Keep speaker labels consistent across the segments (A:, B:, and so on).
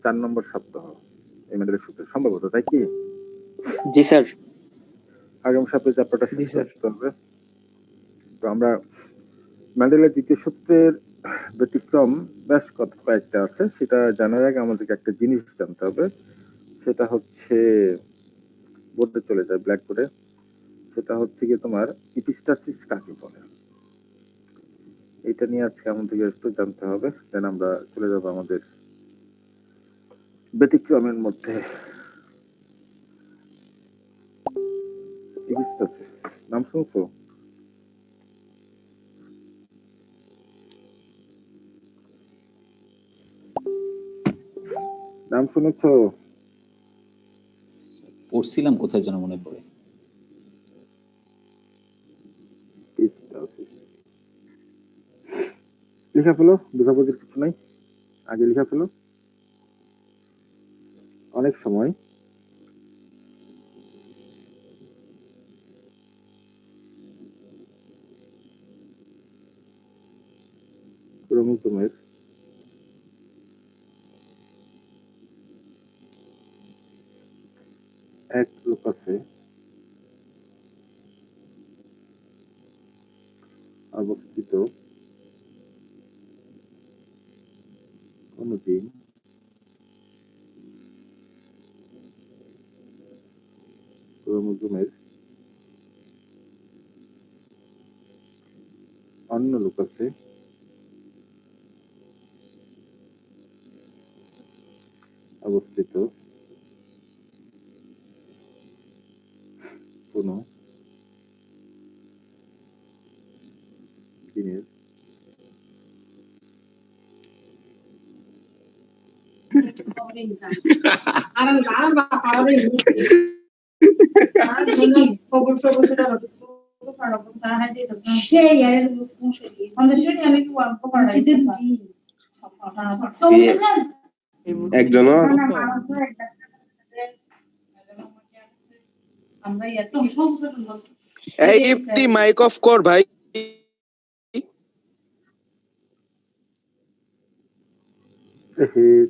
A: 4 নম্বর সপ্তাহ এই মেন্ডেলের সূত্র, সম্ভবত, তাই কি?
B: জি স্যার।
A: আগামী সপ্তাহে চ্যাপ্টারটা শেষ করতে হবে। তো আমরা মেন্ডেলের দ্বিতীয় সূত্রের ব্যতিক্রম বেশ কয়েকটা আছে, সেটা জানার আগে আমাদেরকে একটা জিনিস জানতে হবে, সেটা হচ্ছে বোর্ডে চলে যায়, ব্ল্যাকবোর্ডে। সেটা হচ্ছে কি তোমার ইপিস্টাসিস কাকে বলে, এটা নিয়ে আজকে আমাদেরকে একটু জানতে হবে। দেন আমরা চলে যাব আমাদের ব্যতিক্রমের মধ্যে। ইপিস্টাসিস নাম শুনছো? নাম শুনেছো?
C: পড়ছিলাম কোথায় যেন মনে পড়ে।
A: লিখা ফেলো, বোঝাবুঝির কিছু নাই, আগে লিখা ফেলো। অনেক সময় ক্রোমোজোমের এক লোকাসে অবস্থিত কোনো জিন ক্রোমোজোমের অন্য লোকাসে অবস্থিত কোনো জিনের
D: একজন এই ইফতি মাইক অফ কর ভাই।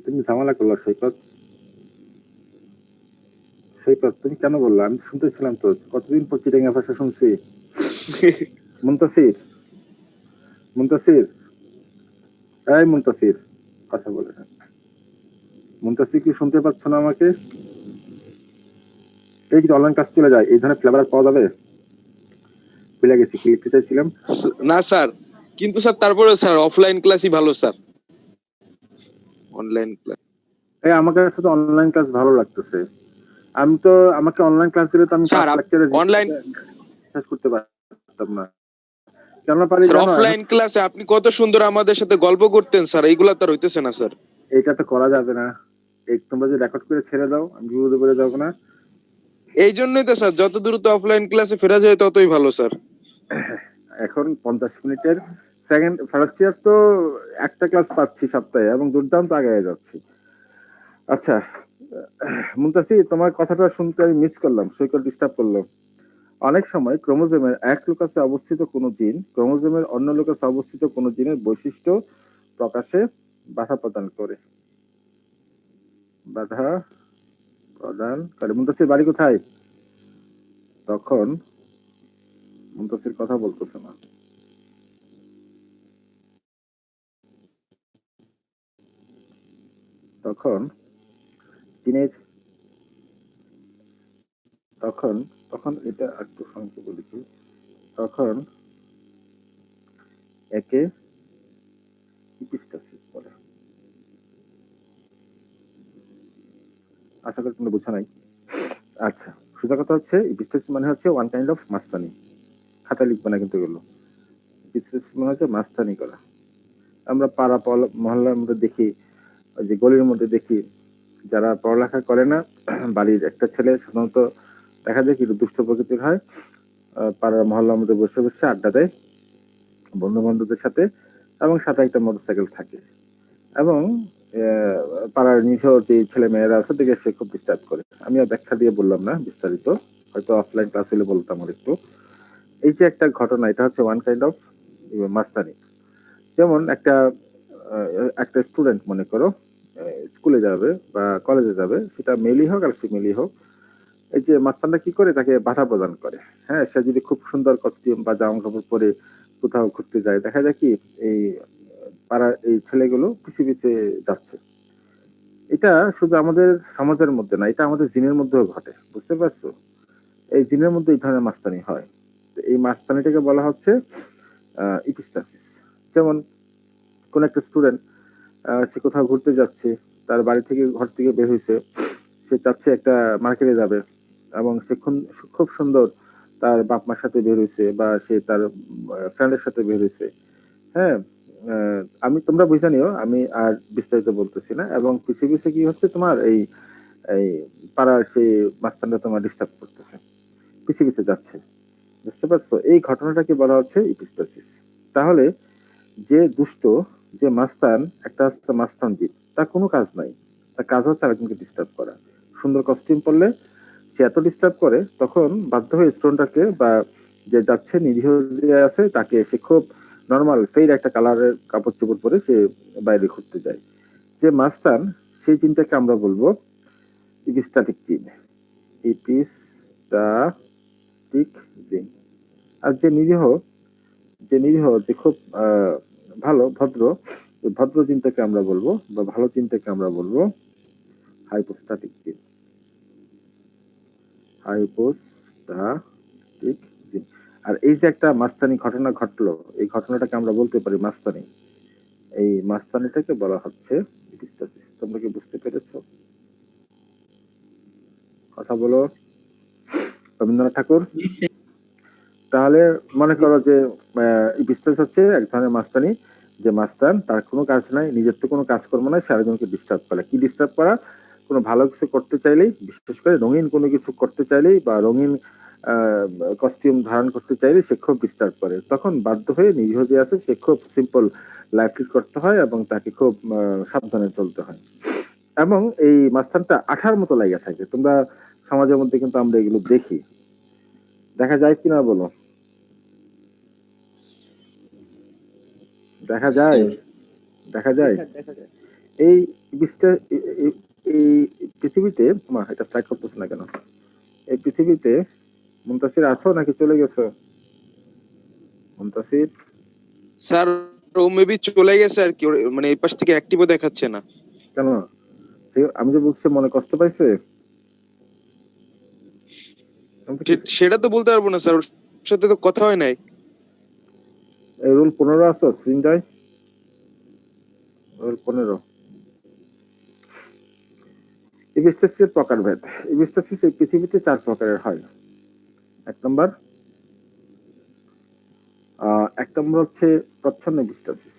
A: তুমি ঝামেলা করলো সৈকত। সৈকত তুমি কেন বললো? আমি শুনতেছিলাম তো, কতদিন পর চিটাঙ্গা ভাষা শুনছি। মুনতাসির, মুনতাসির, এই মুনতাসির, কথা বলে না। মুনতাসির কি শুনতে পাচ্ছ না আমাকে? এই যদি অনলাইন ক্লাস চলে যায় এই ধরনের ফ্লেভার পাওয়া যাবে? ভুলে গেছি কি লিখতে চাইছিলাম।
D: না স্যার, কিন্তু স্যার তারপরে স্যার অফলাইন ক্লাসই ভালো স্যার। অনলাইন ক্লাস
A: এই আমার কাছে তো অনলাইন ক্লাস ভালো লাগতেছে। আমি তো আমাকে অনলাইন ক্লাস দিলে তো আমি
D: স্যার
A: লেকচারে
D: অনলাইন
A: শেষ করতে পারতাম না। কেন পারি
D: স্যার
A: জানো?
D: অফলাইন ক্লাসে আপনি কত সুন্দর আমাদের সাথে গল্প করতেন স্যার, এইগুলা তো আর হইতেছে না স্যার।
A: এটা তো করা যাবে না। এই তোমরা যদি রেকর্ড করে ছেড়ে দাও আমি বিপদে পড়ে যাবো না?
D: এই জন্যই তো স্যার যত দ্রুত অফলাইন ক্লাসে ফেরা যায় ততই ভালো স্যার।
A: এখন 50 মিনিটের ফার্স্ট ইয়ার তো একটা ক্লাস পাচ্ছি সপ্তাহে এবং দুর্দান্ত আগে যাচ্ছি। আচ্ছা মুনতাসির, তোমার কথাটা শুনতে আমি মিস করলাম, সৈকত ডিস্টার্ব করলো। অনেক সময় ক্রোমোজোমের এক লোকাসে অবস্থিত কোনো জিন ক্রোমোজোমের অন্য লোকাসে অবস্থিত কোনো জিনের বৈশিষ্ট্য প্রকাশে বাধা প্রদান করে। বাধা প্রদান করে। মুনতাসির বাড়ি কোথায়? তখন মুনতাসির কথা বলতেছে না। তখন জিনের তখন তখন এটা একটু সংক্ষেপে বলেছি। তখন একে ইপিস্টাসিস বলে। আশা করি তোমরা বুঝা নাই। আচ্ছা, সোজা কথা হচ্ছে ইপিস্টাসিস মানে হচ্ছে ওয়ান কাইন্ড অফ মাস্তানি। খাতা লিখবে না কিন্তু এগুলো। ইপিস্টাসিস মানে হচ্ছে মাস্তানি করা। আমরা পাড়া মহল্লার মধ্যে দেখি, ওই যে গলির মধ্যে দেখি, যারা পড়ালেখা করে না, বাড়ির একটা ছেলে সাধারণত দেখা যায় কিন্তু দুষ্ট প্রকৃতির হয়, পাড়ার মহল্লার মধ্যে বসে বসে আড্ডা দেয় বন্ধু বান্ধবদের সাথে, এবং সাথে একটা মোটরসাইকেল থাকে, এবং পাড়ার নিরীহ যে ছেলে মেয়েরা আছে দেখে সে খুব ডিস্টার্ব করে। আমি আর ব্যাখ্যা দিয়ে বললাম না বিস্তারিত, হয়তো অফলাইন ক্লাস হলে বলতাম আর একটু। এই যে একটা ঘটনা, এটা হচ্ছে ওয়ান কাইন্ড অফ মাস্তানি। যেমন একটা স্টুডেন্ট মনে করো, স্কুলে যাবে বা কলেজে যাবে, সেটা মেলই হোক আর ফিমেলই হোক, এই যে মাস্তানরা কি করে, তাকে বাধা প্রদান করে। হ্যাঁ, সে যদি খুব সুন্দর কস্টিউম বা জামা কাপড় পরে কোথাও ঘুরতে যায়, দেখা যায় কি এই পাড়ার এই ছেলেগুলো পিছে পিছে যাচ্ছে। এটা শুধু আমাদের সমাজের মধ্যে না, এটা আমাদের জিনের মধ্যেও ঘটে, বুঝতে পারছো? এই জিনের মধ্যে এই ধরনের মাস্তানি হয়। তো এই মাস্তানিটাকে বলা হচ্ছে ইপিস্টাসিস। যেমন কোন একটা স্টুডেন্ট সে কোথাও ঘুরতে যাচ্ছে, তার বাড়ি থেকে ঘর থেকে বের হয়েছে, সে চাচ্ছে একটা মার্কেটে যাবে, এবং সে খুব সুন্দর তার বাপ মার সাথে বের হয়েছে বা সে তার ফ্রেন্ডের সাথে বের হয়েছে। হ্যাঁ, আমি তোমরা বুঝে নিও, আমি আর বিস্তারিত বলতেছি না। এবং পিছিয়ে পিছিয়ে কি হচ্ছে, তোমার এই এই পাড়ার সেই মাস্তানরা তোমার ডিস্টার্ব করতেছে, পিছিয়ে পিছিয়ে যাচ্ছে, বুঝতে পারছো? এই ঘটনাটাকে বলা হচ্ছে ইপিস্টাসিস। তাহলে যে দুষ্ট, যে মাস্তান, একটা হচ্ছে মাস্তান জীব, তার কোনো কাজ নাই, তার কাজ হচ্ছে আরেকজনকে ডিস্টার্ব করা। সুন্দর কস্টিউম পরলে সে এত ডিস্টার্ব করে, তখন বাধ্য হয়ে স্টোনটাকে বা যে যাচ্ছে নিরীহ যে আছে তাকে সে খুব নর্মাল ফের একটা কালারের কাপড় চোপড় পরে সে বাইরে ঘুরতে যায়। যে মাস্তান, সেই জিনটাকে আমরা বলবো ইপিস্টাটিক জিন। ইপিস্টাটিক জিন। আর যে নিরীহ, যে খুব ভালো ভদ্র, ওই ভদ্র চিন্তাকে আমরা বলবো, বা ভালো চিন্তাকে আমরা বলবো হাইপোস্টাটিক জিন। হাইপোস্টাটিক জিন। আর এই যে একটা মাস্তানি ঘটনা ঘটলো, এই ঘটনাটাকে আমরা বলতে পারি মাস্তানি। এই মাস্তানিটাকে বলা হচ্ছে ইপিস্টাসিস। তোমরা কি বুঝতে পেরেছো? কথা বলো রবীন্দ্রনাথ ঠাকুর। তাহলে মনে করো যে ইপিস্টাস হচ্ছে এক ধরনের মাস্তানি, যে মাস্তান, তার কোনো কাজ নাই, নিজের তো কোনো কাজকর্ম নাই, সে আরেকজনকে ডিস্টার্ব করে। কি ডিস্টার্ব করা? কোনো ভালো কিছু করতে চাইলেই, বিশেষ করে রঙিন কোনো কিছু করতে চাইলেই বা রঙিন কস্টিউম ধারণ করতে চাইলে সে খুব ডিস্টার্ব করে। তখন বাধ্য হয়ে নিরীহ যে আছে সে খুব সিম্পল লাইফ লিড করতে হয় এবং তাকে খুব সাবধানে চলতে হয়। এবং এই মাস্তানটা আঠার মতো লাগিয়ে থাকে। তোমরা সমাজের মধ্যে কিন্তু আমরা এগুলো দেখি, দেখা যায় কিনা বলো? দেখা যায়, দেখা যায়। এই বিষটা এই পৃথিবীতে, মা এটা স্টার্ট করতেছে না কেন? এই পৃথিবীতে মুনতাসির আছো নাকি চলে গেছো? মুনতাসির,
D: স্যার ও মেবি চলে গেছে আর কি, মানে এই পাশ থেকে অ্যাক্টিভও দেখাচ্ছে না।
A: কেন? আমি যে বলছি মনে কষ্ট পাইছে? আমি তো কিছু,
D: সেটা তো বলতে পারবো না স্যার, ওর সাথে তো কথা হয় নাই।
A: এই রুল 15 আছো সিনজাই, রুল 15। ইবিস্টাসিসের প্রকারভেদ। ইবিস্টাসিস এই পৃথিবীতে 4 প্রকারের হয়। এক নম্বর হচ্ছে প্রচ্ছন্ন ইবিস্টাসিস।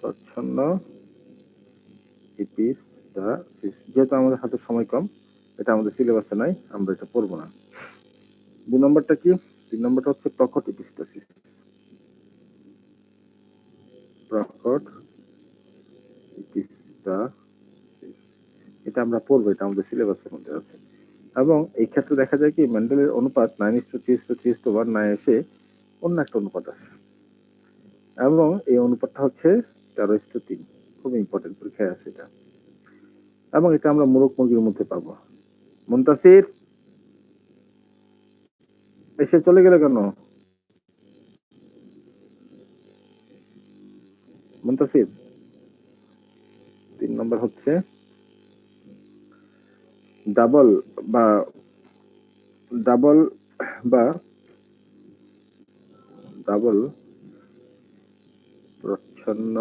A: প্রচ্ছন্ন ইপিস্টাসিস। যেহেতু আমাদের হাতে সময় কম, এটা আমাদের সিলেবাসে নাই, আমরা এটা পড়বো না। 2 নম্বরটা কি? 3 নম্বরটা হচ্ছে প্রকট ইপিস্টাসিস। প্রকট ইপিস্টাসিস, এটা আমরা পড়বো, এটা আমাদের সিলেবাসের মধ্যে আছে। এবং এই ক্ষেত্রে দেখা যায় কি মেন্ডেলের অনুপাত 9:3:3:1 না এসে অন্য একটা অনুপাত আছে, এবং এই অনুপাতটা হচ্ছে 13:3। খুব ইম্পর্টেন্ট, পরীক্ষায় আছে এটা। এবং এটা আমরা মোরগ মুরগির মধ্যে পাবো। মুনতাসির এসে চলে গেলে কেন? মুনতাসির, 3 নম্বর হচ্ছে ডাবল বা ডাবল বা ডাবল প্রচ্ছন্ন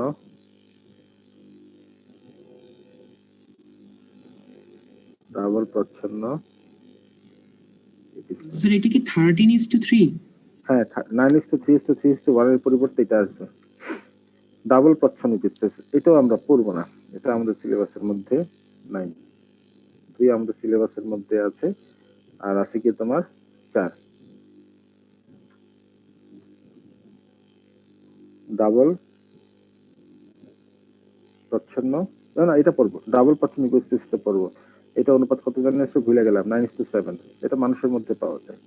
A: ডাবল প্রচ্ছন্ন।
B: স্যার এটা কি 13:3?
A: হ্যাঁ, 9:3:3:1 এর পরিবর্তে এটা আসবে ডাবল প্রচ্ছন্ন ইপিস্টাসিস। এটাও আমরা পড়বো না, এটা আমাদের সিলেবাসের মধ্যে নাই। 2 আমাদের সিলেবাসের মধ্যে আছে, আর আছে কি তোমার 4 ডাবল প্রচ্ছন্ন। না না, এটা পড়বো, ডাবল প্রচ্ছন্ন ইপিস্টাসিসটা পড়বো। এটা অনুপাত কত জানি এসে ভুলে গেলাম, 9:7। এটা মানুষের মধ্যে পাওয়া যায়।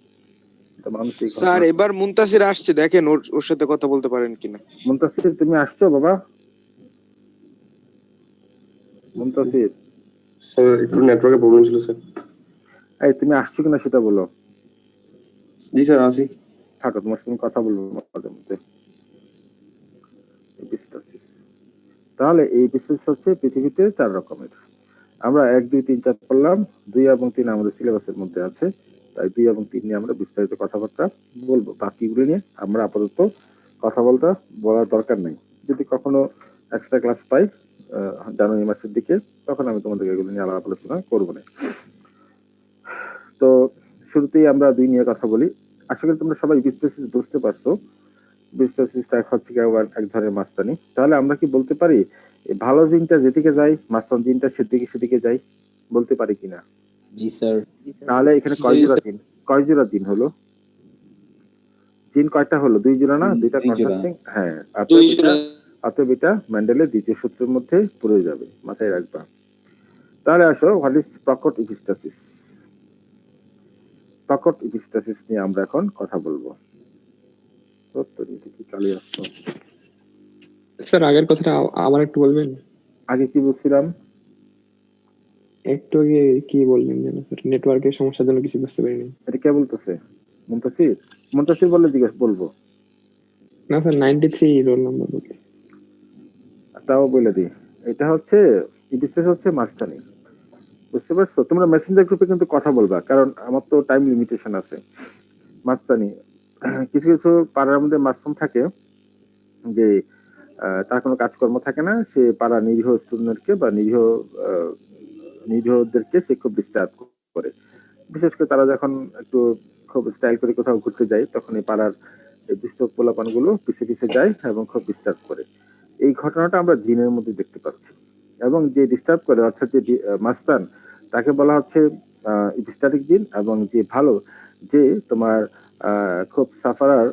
A: তো মানুষ এই
D: স্যার
A: ঘটনা-
D: এবার মুনতাসির আসছে, দেখেন ওর সাথে কথা বলতে পারেন কিনা।
A: মুনতাসির তুমি আসছো বাবা? মুনতাসির
E: স্যার একটু নেটওয়ার্কের প্রবলেম ছিল স্যার।
A: এই তুমি আসছো কিনা সেটা বলো।
E: জি স্যার আসি।
A: থাকো, তোমার সঙ্গে কথা বলবো মাঝে মধ্যে। এপিস্টাসিস। তাহলে এই এপিস্টাসিস হচ্ছে পৃথিবীতে 4 রকমের। আমরা 1, 2, 3, 4 পড়লাম, 2 এবং 3 আমাদের সিলেবাসের মধ্যে আছে, তাই 2 এবং 3 নিয়ে আমরা বিস্তারিত কথাবার্তা বলবো। বাকিগুলো নিয়ে আমরা আপাতত কথা বলার দরকার নেই। যদি কখনো এক্সট্রা ক্লাস পাই জানুয়ারি মাসের দিকে, তখন আমি তোমাদের এগুলো নিয়ে আলাপ আলোচনা করবো না। তো শুরুতেই আমরা 2 নিয়ে কথা বলি। আশা করি তোমরা সবাই এপিস্টাসিস বুঝতে পারছো। এপিস্টাসিসটা হচ্ছে এক ধরনের মাস্তানি। তাহলে আমরা কি বলতে পারি এই ভালো জিনটা যেদিকে যায়, মাস্তান জিনটা সেদিকে যায়, বলতে পারি কিনা?
C: জি স্যার।
A: তাহলে এখানে কয় জোড়া জিন হলো? জিন কয়টা হলো? 2 জোড়া না? 2টা
C: 2 জোড়া।
A: কন্ট্রাস্টিং। হ্যাঁ,
D: 2 জোড়া।
A: অতএব এটা মেন্ডেলের দ্বিতীয় সূত্রের মধ্যে পড়ে যাবে, মাথায় রাখবা। তাহলে আসো, হোয়াট ইজ প্রকট এপিস্টাসিস? প্রকট এপিস্টাসিস নিয়ে আমরা এখন কথা বলবো। কি কালি আসতো?
F: স্যার আগের কথাটা আবার একটু বলবেন?
A: আগে কি বলছিলাম?
F: একটু আগে কি বললেন যেন স্যার, নেটওয়ার্কের সমস্যার জন্য কিছু বুঝতে পারিনি।
A: এটা কে বলতেছে? মুনতাসির বললে বলবো।
F: না স্যার 93 রোল নাম্বার বলতে।
A: তাও বলে দিই, এটা হচ্ছে এপিস্টাসিস হচ্ছে মাস্তানি। বুঝতে পারছো? তোমরা মেসেঞ্জার গ্রুপে কিন্তু কথা বলবা, কারণ আমার তো টাইম লিমিটেশন আছে। মাস্তানি কিছু কিছু পাড়ার মধ্যে মাস্তান থাকে যে তার কোনো কাজকর্ম থাকে না, সে পাড়া নিরীহ স্টুডেন্টকে বা নিরীহদেরকে সে খুব ডিস্টার্ব করে। বিশেষ করে তারা যখন একটু খুব স্টাইল করে কোথাও ঘুরতে যায়, তখন এই পাড়ার দুষ্ট পোলাপানগুলো পিছে পিছে যায় এবং খুব ডিস্টার্ব করে। এই ঘটনাটা আমরা জিনের মধ্যে দেখতে পাচ্ছি। এবং যে ডিস্টার্ব করে, অর্থাৎ যে মাস্তান, তাকে বলা হচ্ছে ইপিস্টাটিক জিন। এবং যে ভালো, যে তোমার খুব সাফারার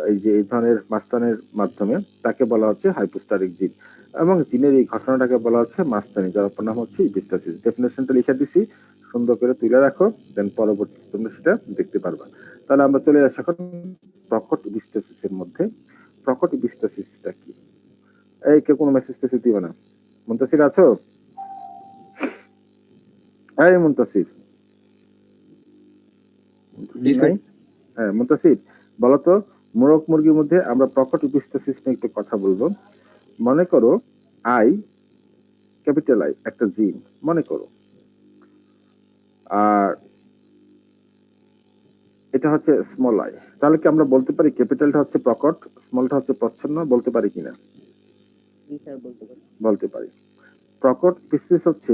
A: এই ধরনের মাস্তানের মাধ্যমে, তাকে বলা হচ্ছে হাইপোস্টাটিক জিন। এবং জিনের এই ঘটনাটাকে বলা হচ্ছে মাস্তানি, যার অপর নাম হচ্ছে ইপিস্টাসিস। ডেফিনেশনটা লিখে দিছি, সুন্দর করে তুলে রাখো, দেন পরবর্তীতে তোমরা সেটা দেখতে পারবা। তাহলে আমরা চলে আসি এখন প্রকট ইপিস্টাসিসের মধ্যে। প্রকট ইপিস্টাসিসটা কি? এই কেউ কোনো মেসেজ টেসেজ দিবে না। মুনতাসির আছো? এই মুনতাসির
E: জি স্যার।
A: নাই? হ্যাঁ মুনতাসির, বলতো মোরগ মুরগির মধ্যে আমরা প্রকট ইপিস্টাসিস নিয়ে একটু কথা বলবো। মনে করো আই, ক্যাপিটাল আই একটা জিন মনে করো, আর এটা হচ্ছে স্মল আই। তাহলে কি আমরা বলতে পারি ক্যাপিটালটা হচ্ছে প্রকট, স্মলটা হচ্ছে প্রচ্ছন্ন? বলতে পারি কিনা? বলতে পারি। প্রকট ইপিস্টাসিস হচ্ছে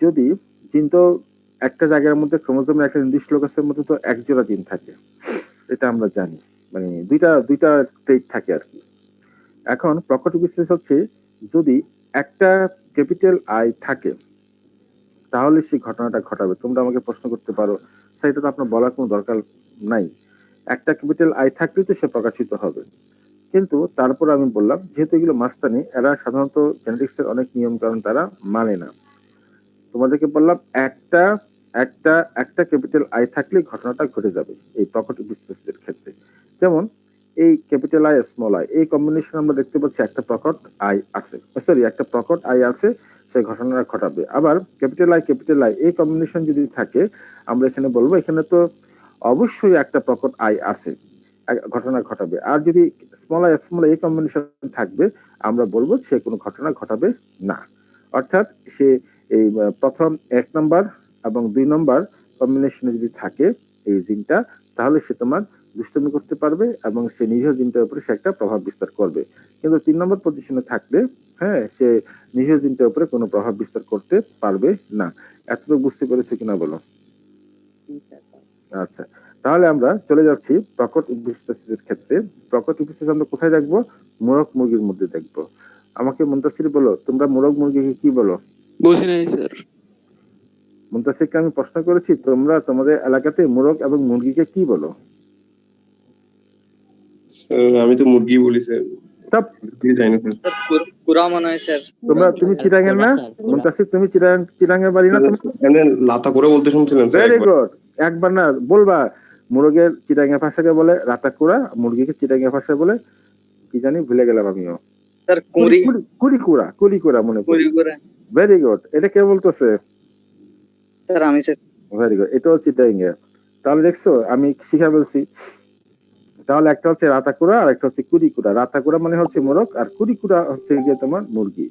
A: যদি জিন, তো একটা জায়গার মধ্যে ক্রোমোজোমের একটা নির্দিষ্ট লোকাসের মধ্যে তো এক জোড়া জিন থাকে, এটা আমরা জানি, মানে দুইটা ট্রেট থাকে আর কি। এখন প্রকট ইপিস্টাসিস হচ্ছে যদি একটা ক্যাপিটাল আই থাকে, তাহলে সেই ঘটনাটা ঘটাবে। তোমরা আমাকে প্রশ্ন করতে পারো, সেটা তো আপনার বলার কোনো দরকার নাই, একটা ক্যাপিটাল আই থাকলেই তো সে প্রকাশিত হবে। কিন্তু তারপর আমি বললাম, যেহেতু এগুলো মাস্তানি, এরা সাধারণত জেনেটিক্সের অনেক নিয়ম কারণ তারা মানে না। তোমাদেরকে বললাম একটা একটা একটা ক্যাপিটাল আই থাকলে ঘটনাটা ঘটে যাবে এই প্রকট ইপিস্টাসিসের ক্ষেত্রে। যেমন এই ক্যাপিটাল আই স্মল আই, এই কম্বিনেশন আমরা দেখতে পাচ্ছি একটা প্রকট আই আছে, সরি একটা প্রকট আই আছে, সেই ঘটনাটা ঘটাবে। আবার ক্যাপিটাল আই এই কম্বিনেশন যদি থাকে, আমরা এখানে বলবো এখানে তো অবশ্যই একটা প্রকট আই আছে, ঘটনা ঘটাবে। আর যদি স্মল আই এই কম্বিনেশন থাকবে, আমরা বলবো সে কোনো ঘটনা ঘটাবে না। অর্থাৎ সে এই প্রথম 1 নম্বর এবং 2 নম্বর কম্বিনেশনে যদি থাকে এই জিনটা, তাহলে সে তোমার দুষ্টমি করতে পারবে এবং সে নিরীহ জিনটার উপরে সে একটা প্রভাব বিস্তার করবে। কিন্তু 3 নম্বর পজিশনে থাকলে, হ্যাঁ, সে নিরীহ জিনটার উপরে কোনো প্রভাব বিস্তার করতে পারবে না। এতটুকু বুঝতে পেরেছো কিনা বলো? আচ্ছা, তাহলে আমরা চলে যাচ্ছি প্রকট ইপিস্টাসিসের ক্ষেত্রে। প্রকট ইপিস্টাসিস আমরা কোথায় দেখবো? মোরগ মুরগির মধ্যে দেখবো। আমাকে মুনতাসির বলো, তোমরা মোরগ মুরগিকে কি বলো?
D: বুঝি নাই স্যার।
A: মুনতাসিরকে আমি প্রশ্ন করেছি, তোমরা তোমাদের এলাকাতে মোরগ এবং মুরগিকে কি বলো?
E: স্যার আমি তো মুরগি বলি স্যার।
A: সব
E: জানি না স্যার।
G: পুরা মনে হয় স্যার।
A: তুমি চিটাঙ্গের না? মুনতাসির তুমি চিটাঙ্গের বাড়ি না?
E: এমনি লাতা করে বলতে শুনছিলেন স্যার
A: ভেরি
E: একবার।
A: গুড, একবার না বলবা মুরগের চিটাঙ্গা ভাষাকে বলে রাতাকুড়া, মুরগিকে চিটাঙ্গা ভাষায় বলে কি জানি ভুলে গেলাম আমিও।
G: স্যার কুড়ি
A: কুড়িকুড়া মনে
G: কুড়ি
A: পড়ছে।
G: করে
A: ভেরি গুড। এটা কে বলতেছে?
G: স্যার আমি স্যার
A: ভেরি গুড। এটা হচ্ছে চিটাঙ্গা। তাহলে দেখছো আমি শিখা বলছি। তাহলে একটা হচ্ছে রাতাকুড়া আর একটা হচ্ছে কুড়িকুড়া। রাতাকুড়া মানে হচ্ছে মোরগ আর কুড়িকুড়া হচ্ছে গিয়ে তোমার মুরগি।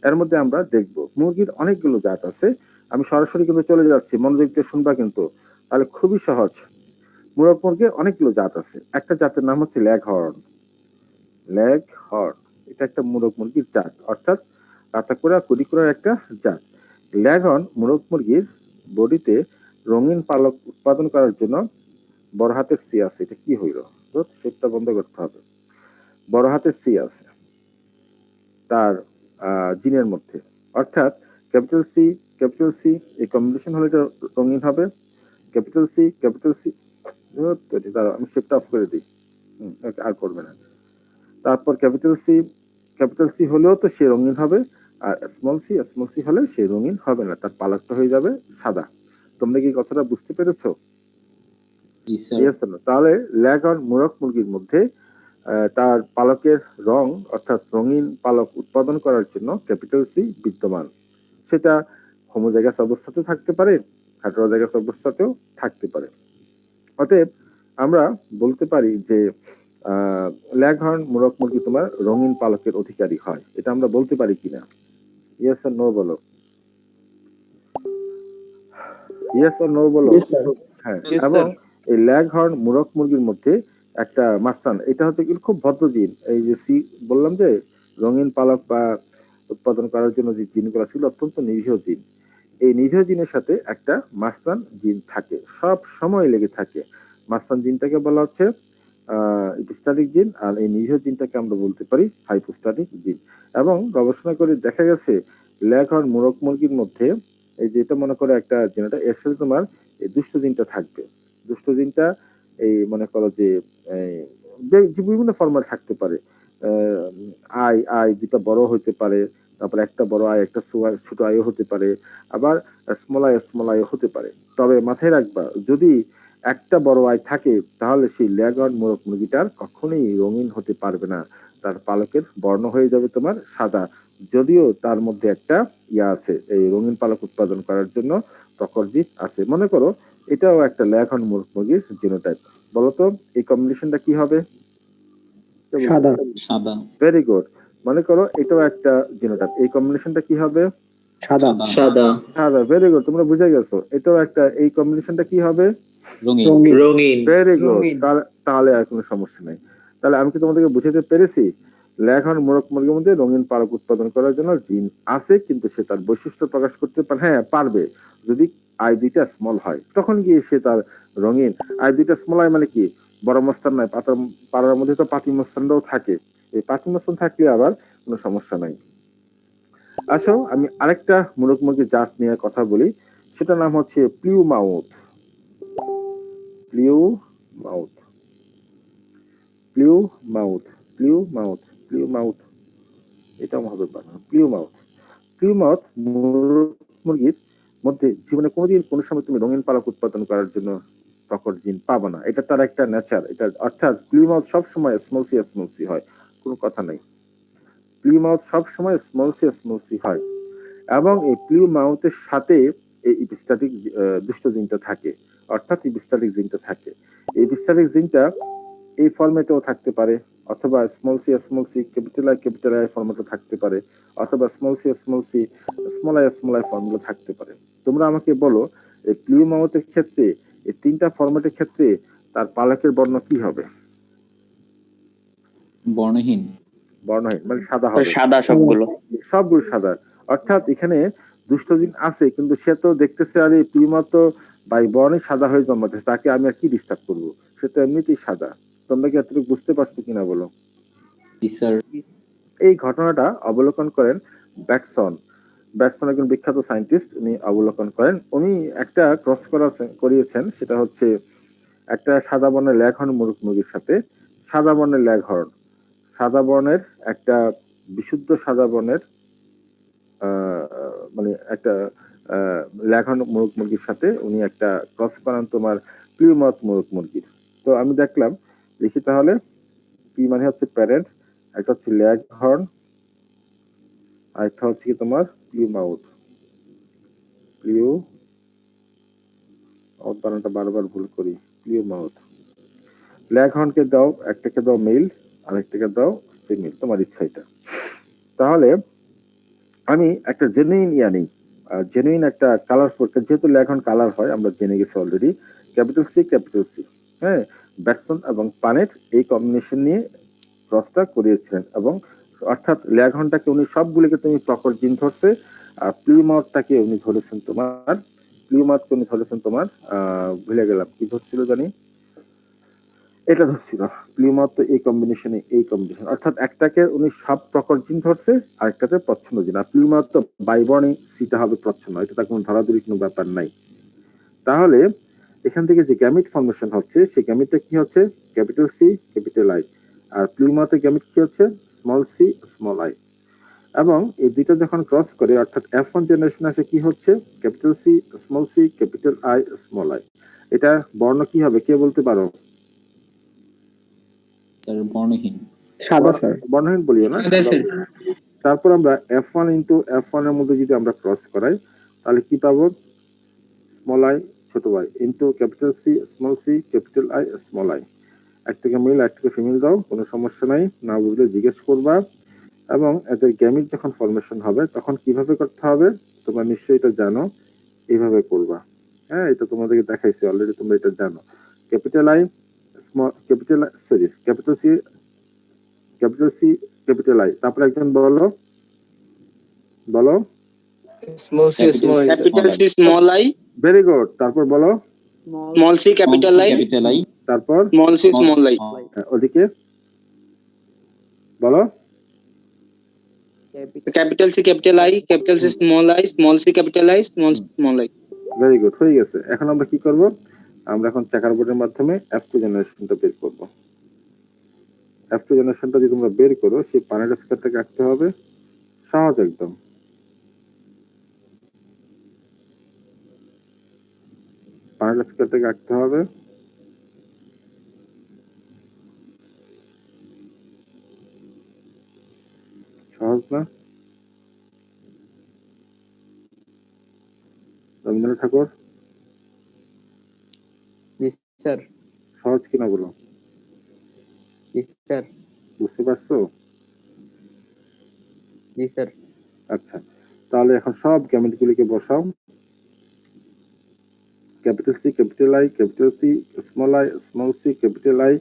A: এর মধ্যে আমরা দেখব মুরগির অনেকগুলো জাত আছে। আমি সরাসরি কিন্তু চলে যাচ্ছি, মনোযোগ দিয়ে শুনবা কিন্তু। তাহলে খুবই সহজ। মোরগ মুরগির অনেকগুলো জাত আছে। একটা জাতের নাম হচ্ছে লেগ হর্ন। লেগ হর্ন এটা একটা মোরগ মুরগির জাত, অর্থাৎ রাতাকুড়া কুড়িকুড়ার একটা জাত। লেগ হর্ন মোরগ মুরগির বডিতে রঙিন পালক উৎপাদন করার জন্য বড় হাতের সি আছে। এটা কি হইল? সেটটা বন্ধ করতে হবে। বড় হাতের সি আছে তার জিনের মধ্যে, অর্থাৎ ক্যাপিটাল সি এই কম্বিনেশন হলে এটা রঙিন হবে। ক্যাপিটাল সি আমি শেপটা অফ করে দিই, আর করবে না। তারপর ক্যাপিটাল সি হলেও তো সে রঙিন হবে, আর স্মল সি হলে সে রঙিন হবে না, তার পালকটা হয়ে যাবে সাদা। তোমরা কি কথাটা বুঝতে পেরেছো?
C: জি স্যার।
A: Yes or no? তাহলে ল্যাগ আর মোরগ মুরগির মধ্যে তার পালকের রং অর্থাৎ রঙিন পালক উৎপাদন করার জন্য ক্যাপিটাল সি বিদ্যমান। সেটা হোমোজাইগাস অবস্থাতেও থাকতে পারে, হেটেরোজাইগাস অবস্থাতেও থাকতে পারে। অতএব আমরা বলতে পারি যে ল্যাগ হর্ন মোরগ মুরগি তোমার রঙিন পালকের অধিকারী হয়। এটা আমরা বলতে পারি কিনা? ইয়েস আর নো বলো। ইয়েস আর নো বলো। হ্যাঁ। এবং এই ল্যাগ হর্ন মোরগ মুরগির মধ্যে একটা মাস্তান, এটা হচ্ছে কি খুব ভদ্র জিন। এই যে সি বললাম যে রঙিন পালক বা উৎপাদন করার জন্য যে জিনগুলো ছিল অত্যন্ত নিরীহ জিন, এই নিরীহ জিনের সাথে একটা মাস্তান জিন থাকে, সব সময় লেগে থাকে। মাস্তান জিনটাকে বলা হচ্ছে ইপিস্টাটিক জিন, আর এই নিরীহ জিনটাকে আমরা বলতে পারি হাইপোস্টাটিক জিন। এবং গবেষণা করে দেখা গেছে ল্যাগ হর্ন মোরগ মুরগির মধ্যে এই যেটা মনে করে একটা জিনটা এর সাথে তোমার এই দুষ্ট জিনটা থাকবে। দুষ্ট জিনটা এই মনে করো যে বিভিন্ন ফর্মাট থাকতে পারে। আই দুটা বড় হতে পারে, তারপর একটা বড় আই একটা ছোট আইও হতে পারে, আবার স্মল আইও হতে পারে। তবে মাথায় রাখবা যদি একটা বড় আই থাকে তাহলে সেই ল্যাগ হর্ন মোরগ মুরগিটার কখনোই রঙিন হতে পারবে না, তার পালকের বর্ণ হয়ে যাবে তোমার সাদা। যদিও তার মধ্যে একটা আছে এই রঙিন পালক উৎপাদন করার জন্য প্রখর জিন আছে। মনে করো এটাও একটা ল্যাগ হর্ন মোরগ মুরগির জিনোটাইপ। বলতো এই কম্বিনেশনটা কি হবে?
C: সাদা।
A: Very good. মনে করো এটাও একটা জিনোটাইপ, এই কম্বিনেশনটা কি হবে?
C: সাদা।
A: ভেরি গুড, তোমরা বুঝে গেছো। এটাও একটা, এই কম্বিনেশনটা কি হবে?
C: রঙিন।
A: Very good. তাহলে আর কোনো সমস্যা নাই। তাহলে আমি কি তোমাদেরকে বুঝাতে পেরেছি? ল্যাগ হর্ন মোরগ মুরগির মধ্যে রঙিন পালক উৎপাদন করার জন্য জিন আছে, কিন্তু সে তার বৈশিষ্ট্য প্রকাশ করতে পারে। হ্যাঁ পারবে, যদি আই দুইটা স্মল হয় তখন গিয়ে সে তার রঙিন। আই দুইটা স্মল হয় মানে কি, বড় মস্তান নাই, পাড়ার মধ্যে তো পাতি মস্তানটাও থাকে, এই পাতি মস্তান থাকলে আবার কোনো সমস্যা নাই। আসো আমি আরেকটা মোরগ মুরগির জাত নিয়ে কথা বলি, সেটার নাম হচ্ছে প্লিউমাউথ। এটাও হবে প্লিউমাউথ মুরগির মধ্যে জীবনে কোনোদিন কোনো সময় তুমি রঙিন পালক উৎপাদন করার জন্য প্রখর জিন পাবো না। এটা তার একটা নেচার। এটা অর্থাৎ প্লিউমাউথ সবসময় স্মল সি হয়, কোনো কথা নাই। প্লিউমাউথ সবসময় স্মল সি হয়, এবং এই প্লিউমাউথের সাথে এই ইপিস্টাটিক দুষ্ট জিনটা থাকে, অর্থাৎ ইপিস্টাটিক জিনটা থাকে। এই ইপিস্টাটিক জিনটা এই ফরম্যাটেও থাকতে পারে, অথবা স্মল সি ক্যাপিটাল আই ফরম্যাটে থাকতে পারে, অথবা স্মল আই ফর্মুলা থাকতে পারে। তোমরা আমাকে বলো এই প্লিউমাউথের ক্ষেত্রে এই তিনটা ফরম্যাটের ক্ষেত্রে তার পালকের বর্ণ কি হবে?
C: বর্ণহীন
A: মানে সাদা হবে।
G: সাদা সবগুলো
A: সাদা। অর্থাৎ এখানে দুষ্ট জিন আছে, কিন্তু সে তো দেখতেছে আর এই প্লিউমাউথ তো বাই বর্ণই সাদা হয়ে জন্মাতেছে, তাকে আমি আর কি ডিস্টার্ব করবো, সে তো এমনিতেই সাদা। তোমরা কি এতটুকু বুঝতে পারছো কিনা বলো?
C: জি স্যার।
A: এই ঘটনাটা অবলোকন করেন ব্যাটসন একজন বিখ্যাত সায়েন্টিস্ট, উনি অবলোকন করেন। উনি একটা ক্রস করিয়েছেন, সেটা হচ্ছে একটা সাদা বর্ণের ল্যাগ হর্ন মোরগ মুরগির সাথে সাদা বর্ণের ল্যাগ হর্ন, সাদা বর্ণের একটা বিশুদ্ধ সাদা বর্ণের মানে একটা ল্যাগ হর্ন মোরগ মুরগির সাথে উনি একটা ক্রস করান তোমার প্লিউমাউথ মুরগির। তো আমি দেখলাম, লিখি তাহলে পি মানে হচ্ছে প্যারেন্ট, একটা হচ্ছে ল্যাগ হর্ন, আর একটা হচ্ছে কি তোমার প্লিউমাউথ। বানানটা বারবার ভুল করি, প্লিউমাউথ। ল্যাগ হর্নকে দাও, একটাকে দাও মেল আর একটাকে দাও ফিমেল, তোমার ইচ্ছা এটা। তাহলে আমি একটা জেনুইন নেই, জেনুইন একটা কালারফুল, যেহেতু ল্যাগ হর্ন কালার হয় আমরা জেনে গেছি অলরেডি, ক্যাপিটাল সি, হ্যাঁ, ব্যাটসন এবং পানেট এই কম্বিনেশন নিয়ে ক্রসটা করিয়েছিলেন, এবং অর্থাৎ ল্যাগ হর্নটাকে উনি সবগুলিকে তুমি প্রকট জিন ধরছে, আর প্লিউমাউথটাকে উনি ধরেছেন তোমার, প্লিউমাউথকে উনি ধরেছেন তোমার ভুলে গেলাম কি ধরছিল জানি, এটা ধরছিল প্লিউমাউথ। তো এই কম্বিনেশন, অর্থাৎ একটাকে উনি সব প্রকট জিন ধরছে, আরেকটাতে প্রচ্ছন্ন জিন। আর প্লিউমাউথ তো বাইবর্ণে সিটা হবে প্রচ্ছন্ন, এটা তার কোনো ধরাধরি কোনো ব্যাপার নাই। তাহলে এখান থেকে যে গ্যামিট ফর্মেশন হচ্ছে, সেই গ্যামিটটা কি হচ্ছে, ক্যাপিটাল সি ক্যাপিটাল আই, আর প্লিউমাউথের গ্যামিট কি হচ্ছে, স্মল সি স্মল আই। এবং এই দুইটা যখন ক্রস করে, অর্থাৎ F1 জেনারেশন আসে, কি হচ্ছে, capital C small C capital I small I. এটা বর্ণ কি হবে কে বলতে পারো?
C: স্যার বর্ণহীন।
F: সাদা স্যার।
A: বর্ণহীন বলিও না। তারপর আমরা F1 ইন্টু F1 এর মধ্যে যদি আমরা ক্রস করাই, তাহলে কি পাবো, স্মল আই ছোট I into capital C small C capital I small I. একটাকে মেল একটাকে ফিমেল দাও, কোনো সমস্যা নাই, না বুঝলে জিজ্ঞেস করবা। এবং এদের গ্যামিট যখন ফরমেশন হবে তখন কিভাবে করতে হবে তোমরা নিশ্চয়ই এটা জানো, এইভাবে করবা। হ্যাঁ, এটা তোমাদেরকে দেখাইছি অলরেডি, তোমরা এটা জানো। Capital I small capital sorry capital C capital I. তারপর একজন বলো বলো
C: small C small I,
G: capital C small I,
A: very good. তারপর বলো
G: small C capital I,
C: capital I,
A: তারপর
G: স্মল সি স্মল আই,
A: ওদিকে বলো
G: capital C capital I, capital C small I, small C capital I, small small I.
A: Very good, হয়ে গেছে। এখন আমরা কি করব, আমরা এখন চেকার বোর্ডের মাধ্যমে F2 জেনারেশনটা বের করব। F2 জেনারেশনটা যদি তোমরা বের করো, সেই পানেট স্কয়ারটাকে আঁকতে হবে, সহজ একদম। পানেট স্কয়ারটাকে আঁকতে হবে, সহজ না? রবীন্দ্রনাথ ঠাকুর,
F: জি স্যার।
A: সহজ কিনা বলো,
F: জি স্যার।
A: বুঝতে পারছো?
F: জি স্যার।
A: আচ্ছা, তাহলে এখন সব গ্যামেট গুলিকে বসাও, capital C capital I capital C small C capital I,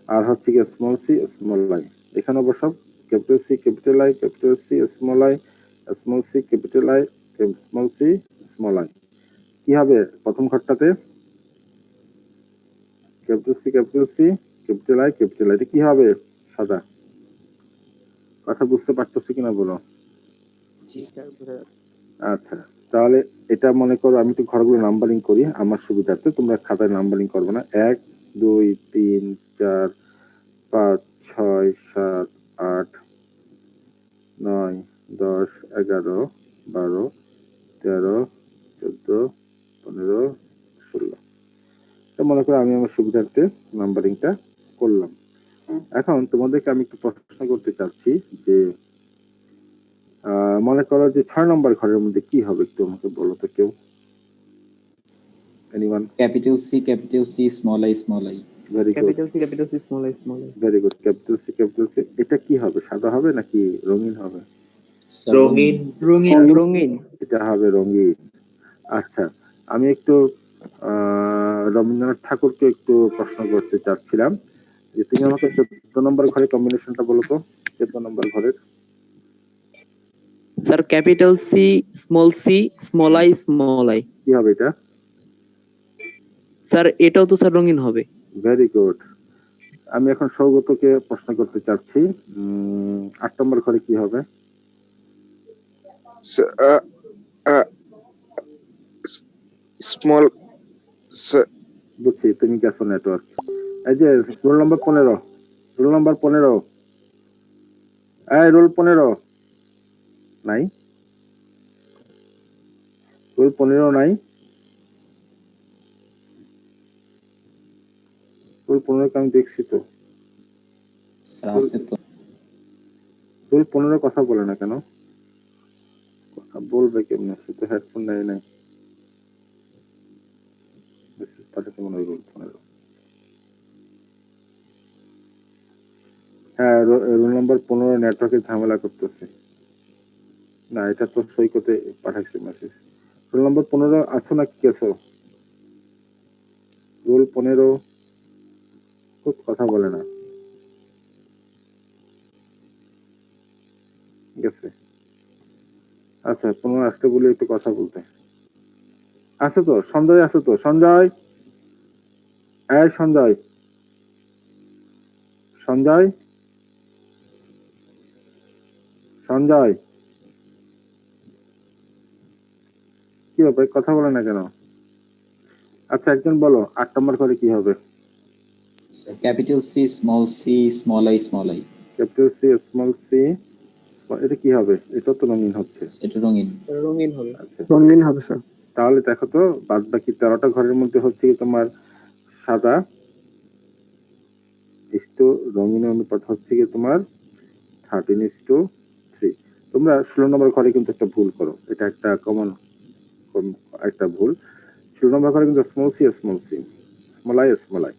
A: আর হচ্ছে কি স্মল সি স্মল আই। এখানে বসাও capital C capital I capital C small I small C capital I small C small I. কি হবে প্রথম ঘরটাতে, ক্যাপিটাল সি ক্যাপিটাল আই এটা কি হবে, সাদা। কথা বুঝতে পারতেছি কিনা বলো? আচ্ছা, তাহলে এটা মনে করো, আমি একটু ঘরগুলো নাম্বারিং করি আমার সুবিধার্থে, তোমরা খাতায় নাম্বারিং করবে না। 1 2 3 4 5 6 7 8 9 10 11 12 13 14 15 16। তো মনে করো আমি আমার সুবিধার্থে নাম্বারিংটা করলাম। এখন তোমাদেরকে আমি একটু প্রশ্ন করতে চাচ্ছি যে মনে করো যে 6 নম্বর ঘরের মধ্যে কি হবে, একটু আমাকে বলো তো কেউ, anyone?
C: Capital C small I small I.
A: Very good,
F: capital C small I small I.
A: Very good. Capital C এটা কি হবে, সাদা হবে নাকি রঙিন হবে?
C: রঙিন।
F: রঙিন।
A: এটা হবে রঙিন। আচ্ছা, আমি একটু রবীন্দ্রনাথ ঠাকুরকে একটু প্রশ্ন করতে চাচ্ছিলাম যে তুমি আমাকে 14 নম্বর ঘরের কম্বিনেশনটা বলো তো, 14 নম্বর ঘরের।
H: Sir capital C small I small I.
A: কি হবে এটা?
H: স্যার এটাও তো স্যার রঙিন হবে।
A: Very good. আমি এখন সৌগতকে প্রশ্ন করতে চাচ্ছি 8 নম্বর ঘরে কি হবে?
D: স্মল
A: বুঝছি, তুমি গেছো নেটওয়ার্ক। এই যে রোল নাম্বার 15, রোল নাম্বার 15, এই রোল 15 নাই, রোল 15 নাই। রুল 15 আমি দেখছি তো।
C: স্যার আছে তো।
A: রুল 15 কথা বলে না কেন? কথা বলবে কেমনে? সে তো হেডফোন নেয় নাই। মেসেজ পাঠাতে মনে হয় রুল 15। হ্যাঁ, রুল নাম্বার 15 নেটওয়ার্কে ঝামেলা করতেছে। না, এটা তো সৈকতে পাঠাইছে মেসেজ। রোল নম্বর 15 আছো নাকি গেছো? রোল 15 খুব কথা বলে না, গেছে। আচ্ছা, 15 আসতে বলে একটু কথা বলতে আছে তো। সঞ্জয় আছে তো? সঞ্জয়, এই সঞ্জয়, সঞ্জয়, সঞ্জয়, কি ব্যাপার কথা বলে না কেন? আচ্ছা, একজন বলো 8 নম্বর করে কি হবে?
C: Sir capital C small I small I.
A: Capital C small C, এটা কি হবে? এটা তো রঙিন হচ্ছে।
C: এটা রঙিন।
F: রঙিন হবে।
A: আচ্ছা,
F: রঙিন হবে স্যার।
A: তাহলে দেখো তো বাদ বাকি 13টা ঘরের মধ্যে হচ্ছে কি তোমার সাদা ইস্টু রঙিনের অনুপাত হচ্ছে কি তোমার 13:3। তোমরা 16 নম্বর ঘরে কিন্তু একটা ভুল করো, এটা একটা কমন একটা ভুল। 16 নম্বর ঘরে কিন্তু স্মল সি স্মল আই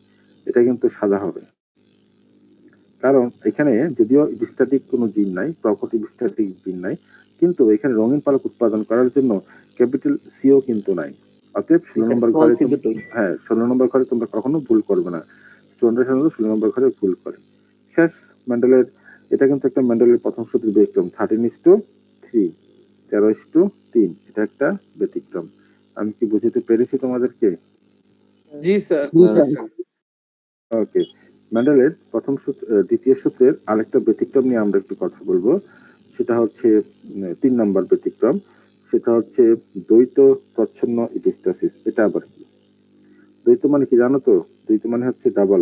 A: এটা কিন্তু সাদা হবে, কারণ এখানে যদিও বিস্তারিক কোনো জিন নাই, প্রপার্টি বিস্তারিক জিন নাই, কিন্তু এখানে রঙিন পালক উৎপাদন করার জন্য ক্যাপিটাল সিও কিন্তু নাই। অতএব 16 নম্বর ঘরে হ্যাঁ 16 নম্বর ঘরে তোমরা কখনো ভুল করবে না। স্টুডেন্টরা সাধারণত 16 নম্বর ঘরে ভুল করে। শেষ মেন্ডেলের, এটা কিন্তু একটা মেন্ডেলের প্রথম সূত্রের ব্যতিক্রম। 13:3, 13:3, এটা একটা ব্যতিক্রম। আমি কি বুঝতে পেরেছি তোমাদেরকে?
H: জি স্যার।
A: ওকে, মেন্ডেলের প্রথম সূত্র, দ্বিতীয় সূত্রের আরেকটা ব্যতিক্রম নিয়ে আমরা একটু কথা বলবো। সেটা হচ্ছে 3 নম্বর ব্যতিক্রম। সেটা হচ্ছে দ্বৈত প্রচ্ছন্ন ইপিস্টাসিস। এটা আবার কি? দ্বৈত মানে কি জানো তো? দ্বৈত মানে হচ্ছে ডাবল।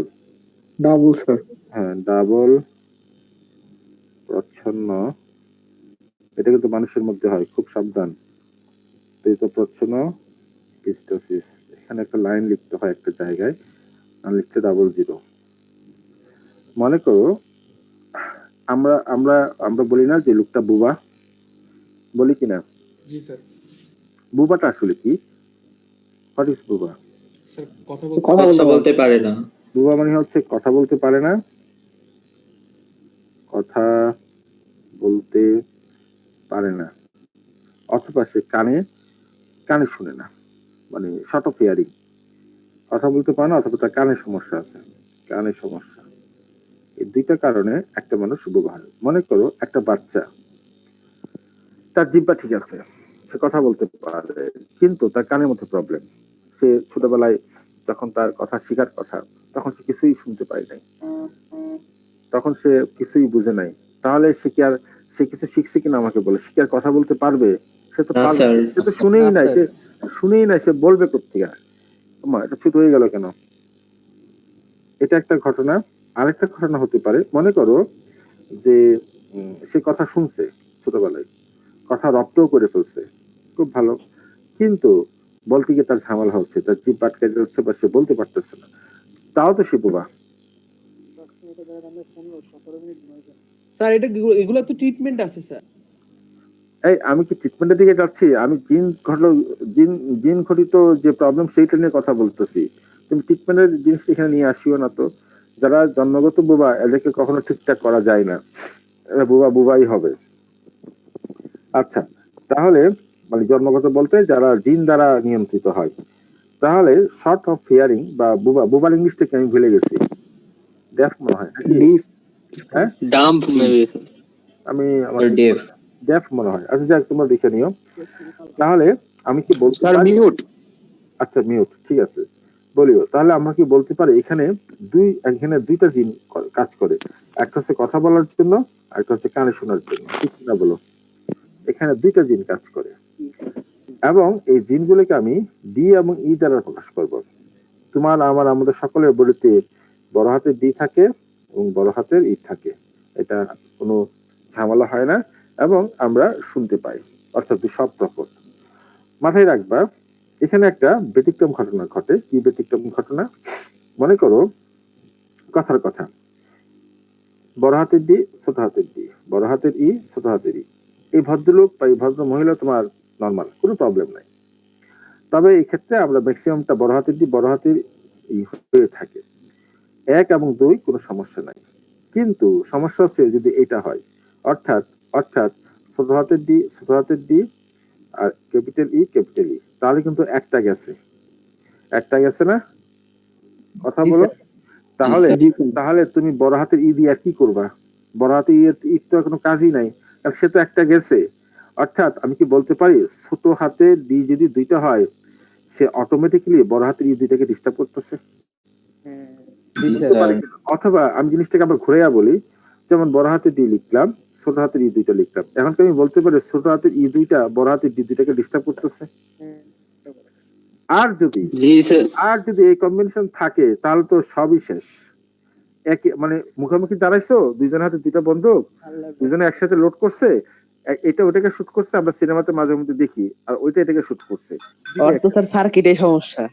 F: Double sir.
A: হ্যাঁ, ডাবল প্রচ্ছন্ন, এটা কিন্তু মানুষের মধ্যে হয়, খুব সাবধান। দ্বৈত প্রচ্ছন্ন ইপিস্টাসিস, এখানে একটা লাইন লিখতে হয় একটা জায়গায়, আর লিখতে 00। মনে করো আমরা আমরা আমরা বলি না যে লোকটা বুবা, বলি কিনা?
I: জি স্যার।
A: বুবাটা আসলে কি? হোয়াট ইজ বুবা?
I: স্যার কথা
C: বলতে পারে না।
A: বুবা মানে হচ্ছে কথা বলতে পারে না, কথা বলতে পারে না, অথবা সে কানে কানে শুনে না, মানে শর্ট অফ হিয়ারিং। কথা বলতে পারে না অথবা তার কানের সমস্যা আছে, কানের সমস্যা। এই দুইটা কারণে একটা মানুষ বোবা হয়। মনে করো একটা বাচ্চা, তার জিহ্বা ঠিক আছে, সে কথা বলতে পারে, কিন্তু তার কানের মধ্যে প্রবলেম। সে ছোটবেলায় যখন তার কথা শেখার কথা, তখন সে কিছুই শুনতে পায় নাই, তখন সে কিছুই বুঝে নাই। তাহলে সে কি আর সে কিছু শিখছে কিনা আমাকে বলে? সে কি আর কথা বলতে পারবে? সে তো পারবে, সে তো শুনেই নাই, সে শুনেই নাই, সে বলবে কোথেকে? এটা ছুট হয়ে গেল কেন? এটা একটা ঘটনা। আরেকটা ঘটনা হতে পারে, মনে করো যে সে কথা শুনছে ছোটবেলায়, কথা রপ্তও করে ফেলছে, খুব ভালো, কিন্তু বলতে গিয়ে তার ঝামেলা হচ্ছে, তার জিভ আটকে যাচ্ছে বা সে বলতে পারতেছে না, তাও তো সে বোবা।
H: স্যার এটা এগুলো তো ট্রিটমেন্ট আছে স্যার।
A: এই আমি কি ট্রিটমেন্টের দিকে যাচ্ছি? আমি জিন ঘটলো, জিন ঘটিত যে প্রবলেম সেইটা নিয়ে কথা বলতেছি। তুমি ট্রিটমেন্টের জিনিস এখানে নিয়ে আসিও না তো। যারা জন্মগত বোবা এদেরকে কখনো ঠিকঠাক করা যায় না, এরা বুবাই হবে। আচ্ছা, তাহলে মানে জন্মগত বলতে যারা জিন দ্বারা নিয়ন্ত্রিত হয়, তাহলে শর্ট অফ হিয়ারিং বা বুবার ইংলিশটাকে আমি ভুলে গেছি, ডেফ মনে হয় নাকি? হ্যাঁ,
G: ডাম্প মেবি।
A: আমি আমার
C: ডেফ।
A: ডেফ মনে হয়। আচ্ছা যাক, তোমরা দেখে নিও। তাহলে আমি কি বলতে
G: স্যার
A: পারি?
G: মিউট।
A: আচ্ছা মিউট, ঠিক আছে, বলিও। তাহলে আমরা কি বলতে পারি এখানে এখানে দুইটা জিন কাজ করে, একটা হচ্ছে কথা বলার জন্য, একটা হচ্ছে কানে শোনার জন্য, ঠিক না বলো? এখানে দুইটা জিন কাজ করে, এবং এই জিনগুলোকে আমি ডি এবং ই দ্বারা প্রকাশ করব। তোমার আমার আমাদের সকলের বডিতে বড় হাতের ডি থাকে এবং বড় হাতের ই থাকে, এটা কোনো ঝামেলা হয় না, এবং আমরা শুনতে পাই, অর্থাৎ সব প্রকট। মাথায় রাখবা এখানে একটা ব্যতিক্রম ঘটনা ঘটে। কি ব্যতিক্রম ঘটনা? মনে করো কথার কথা, বড় হাতের ডি, ছোট হাতের ডি, বড় হাতের ই, ছোট হাতের ই, এই ভদ্রলোক বা এই ভদ্র মহিলা তোমার নর্মাল, কোনো প্রবলেম নাই। তবে এই ক্ষেত্রে আমরা ম্যাক্সিমামটা বড় হাতের ডি, বড় হাতের ই হয়ে থাকে। 1 এবং 2 কোনো সমস্যা নাই, কিন্তু সমস্যা হচ্ছে যদি এটা হয়, অর্থাৎ অর্থাৎ ছোট হাতের ডি, ছোট হাতের ডি আর ক্যাপিটাল ই, ক্যাপিটাল ই, তাহলে কিন্তু একটা গেছে, একটা গেছে না? কথা
H: জি
A: বলো।
H: স্যার।
A: তাহলে
C: স্যার।
A: তাহলে তুমি বড় হাতের ই দিয়ে আর কি করবা? বড় হাতের ই তো কোনো কাজই নাই, কারণ সে তো একটা গেছে। অর্থাৎ আমি কি বলতে পারি ছোট হাতের ডি যদি দুইটা হয়, সে অটোমেটিক্যালি বড় হাতের ই দুইটাকে ডিস্টার্ব করতেছে।
C: জি
A: বুঝতে
C: স্যার।
A: পারি কিনা? অথবা আমি জিনিসটাকে আবার ঘুরাইয়া বলি, যেমন বড় হাতের ডি লিখলাম, ছোট হাতের ই দুইটা লিখলাম, এখন কি আমি বলতে পারি ছোট হাতের ই দুইটা বড় হাতের ডি দুইটাকে ডিস্টার্ব করতেছে? আর যদি
G: জি স্যার
A: আর যদি এই কম্বিনেশন থাকে তাহলে তো সবই শেষ। মানে মুখোমুখি দাঁড়াইছো, দুইজনের হাতে দুইটা বন্দুক, দুজনে একসাথে লোড করছে, এটা ওটাকে শুট করছে, আমরা সিনেমাতে মাঝে মধ্যে দেখি, আর ওইটা এটাকে শুট করছে,
H: অর্থ স্যার সার্কিটে সমস্যা।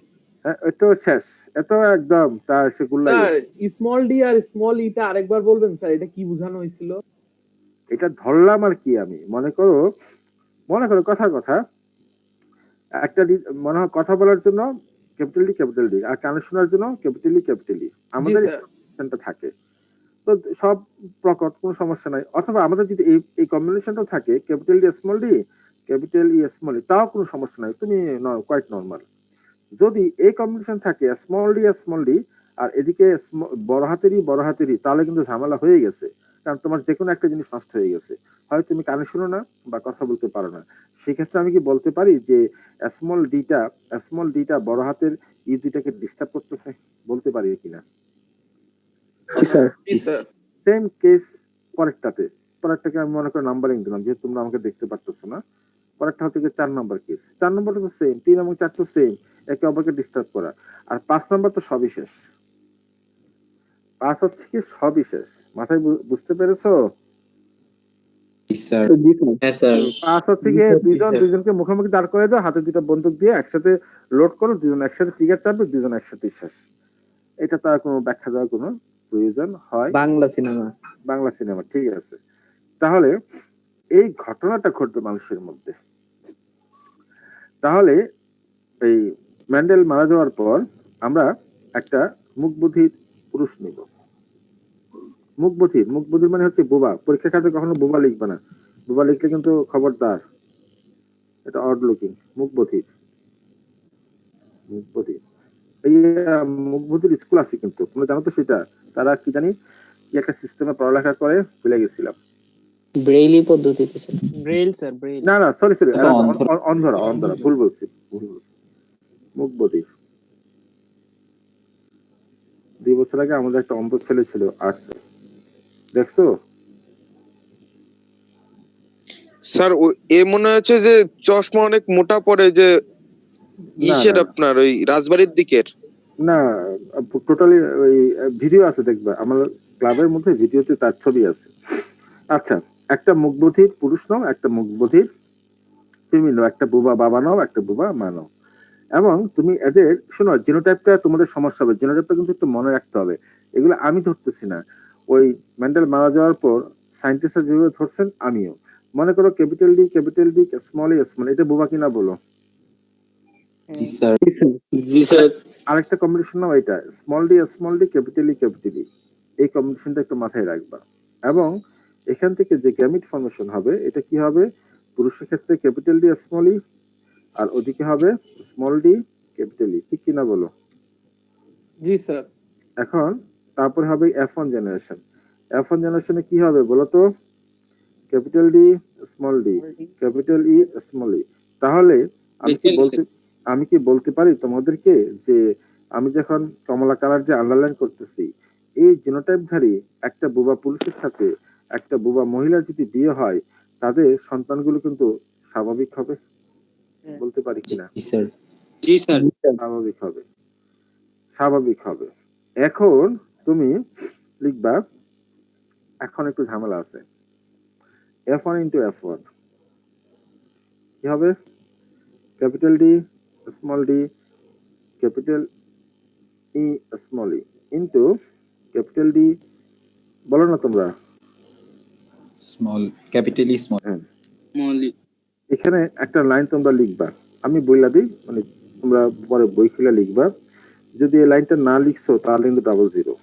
A: এটাও শেষ, এত একদম তার সে গুল্লাই।
I: স্যার স্মল ডি আর স্মল ইটা আরেকবার বলবেন স্যার, এটা কি বোঝানো হয়েছিল?
A: এটা ধরলাম আর কি, আমি মনে করো কথা কথা একটা মনে হয় কথা বলার জন্য ক্যাপিটাল ডি আর কানে শোনার জন্য ক্যাপিটাল ই আমাদের
I: স্যার।
A: অপশনটা থাকে। তো সব প্রকট, কোনো সমস্যা নাই। অথবা আমাদের যদি এই কম্বিনেশনটা থাকে capital D small D, capital E small E, তাও কোনো সমস্যা নাই, তুমি কোয়াইট নর্মাল। যদি এই কম্বিনেশন থাকে স্মল ডি আর এদিকে বড় হাতেরই, তাহলে কিন্তু ঝামেলা হয়ে গেছে, কারণ তোমার যে কোনো একটা জিনিস নষ্ট হয়ে গেছে, হয় তুমি কানে শুনো না বা কথা বলতে পারো না। সেক্ষেত্রে আমি কি বলতে পারি যে স্মল ডিটা বড় হাতের ই দুইটাকে ডিস্টার্ব করতেছে? বলতে পারি কিনা?
F: জি স্যার।
I: জি স্যার।
A: সেম কেস পরেরটাকে আমি মনে করি নাম্বারিং দিলাম, যেহেতু তোমরা আমাকে দেখতে পারতেছো না। পরেরটা হচ্ছে 4 নাম্বার কেস, 4 নম্বরটা তো সেম, 3 এবং 4 তো সেম, একে অপরকে ডিস্টার্ব করা। আর 5 নাম্বার তো সবই শেষ, 5 হচ্ছে কি সবই শেষ, মাথায় বুঝতে পেরেছো?
C: জি স্যার।
F: জি স্যার।
G: হ্যাঁ স্যার
A: 5 হচ্ছে কি দুইজনকে মুখোমুখি দাঁড় করে দাও, হাতে দুটো বন্দুক দিয়ে একসাথে লোড করো, দুজন একসাথে ট্রিগার চাপবে, দুজন একসাথে শেষ। এটা তার কোনো ব্যাখ্যা দেওয়ার কোনো প্রয়োজন হয়?
H: বাংলা সিনেমা।
A: বাংলা সিনেমা, ঠিক আছে। তাহলে এই ঘটনাটা ঘটবে মানুষের মধ্যে। তাহলে এই ম্যান্ডেল মারা যাওয়ার পর আমরা একটা মুখবধির পুরুষ নিব। মুখবধির মানে হচ্ছে বোবা। পরীক্ষা খাতে কখনো বোবা লিখবে না, বোবা লিখলে কিন্তু খবরদার, এটা অড লুকিং। মুখবধির এই মুখবধির স্কুল আছে কিন্তু, তোমরা জানো তো সেটা? তারা কি জানি কি একটা সিস্টেমে পড়ালেখা করে, ভুলে গেছিলাম।
G: ব্রেইলি পদ্ধতিতে স্যার
H: ব্রেইল স্যার, ব্রেইল।
A: না সরি
C: এটা অন্ধরা।
A: অন্ধরা, ভুল বলছি। মুখবধির 2 বছর আগে আমাদের একটা অন্ধ ছেলে ছিল, আসছে, দেখছো?
D: স্যার এ মনে হচ্ছে যে চশমা অনেক মোটা পড়ে, যে ইসের আপনার ওই রাজবাড়ির দিকের।
A: না, টোটালি ওই ভিডিও আছে, দেখবা আমার ক্লাবের মধ্যে ভিডিওতে তার ছবি আছে। আচ্ছা, একটা মুখবধির পুরুষ নাও, একটা মুখবধির ফিমেল নাও, একটা বুবা বাবা নাও, একটা বুবা মা নাও, এবং তুমি এদের শোনো, জিনোটাইপটা তোমাদের সমস্যা হবে, জিনোটাইপটা কিন্তু একটু মনে রাখতে হবে। এগুলো আমি ধরতেছি না, ওই মেন্ডেল মারা যাওয়ার পর সায়েন্টিস্টরা যেভাবে ধরছেন আমিও। মনে করো ক্যাপিটাল ডি, স্মল ই, এটা বুবা কিনা বলো?
C: জি স্যার।
G: জি স্যার
A: আরেকটা কম্বিনেশন নাও, এটা স্মল ডি ক্যাপিটাল ই, এই কম্বিনেশনটা একটু মাথায় রাখবা। এবং এখান থেকে যে গ্যামিট ফর্মেশন হবে, এটা কি হবে? পুরুষের ক্ষেত্রে ক্যাপিটাল ডি স্মল ই, আর ওদিকে হবে স্মল ডি ক্যাপিটাল ই, ঠিক কিনা বলো?
I: জি স্যার।
A: এখন তারপরে হবে F1 জেনারেশন। F1 জেনারেশনে কি হবে বলো তো? Capital D small D capital E small E. তাহলে আমি কি বলতে পারি তোমাদেরকে যে আমি যখন কমলা কালার যে আন্ডারলাইন করতেছি, এই জিনোটাইপধারী একটা বুবা পুরুষের সাথে একটা বুবা মহিলার যদি বিয়ে হয়, তাদের সন্তানগুলো কিন্তু স্বাভাবিক হবে? বলতে পারি কিনা?
C: জি স্যার।
G: জি স্যার
A: স্বাভাবিক হবে। এখন তুমি লিখবা, এখন একটু ঝামেলা আছে, F1 ইন্টু F1 কি হবে? Capital D small D capital E small E into capital D বলো না তোমরা।
C: small capital E small
G: small e,
A: এখানে একটা লাইন তোমরা লিখবা, আমি বইলা দিই, মানে তোমরা পরে বই খুলে লিখবা। যদি এই লাইনটা না লিখছো তাহলে কিন্তু ডাবল জিরো।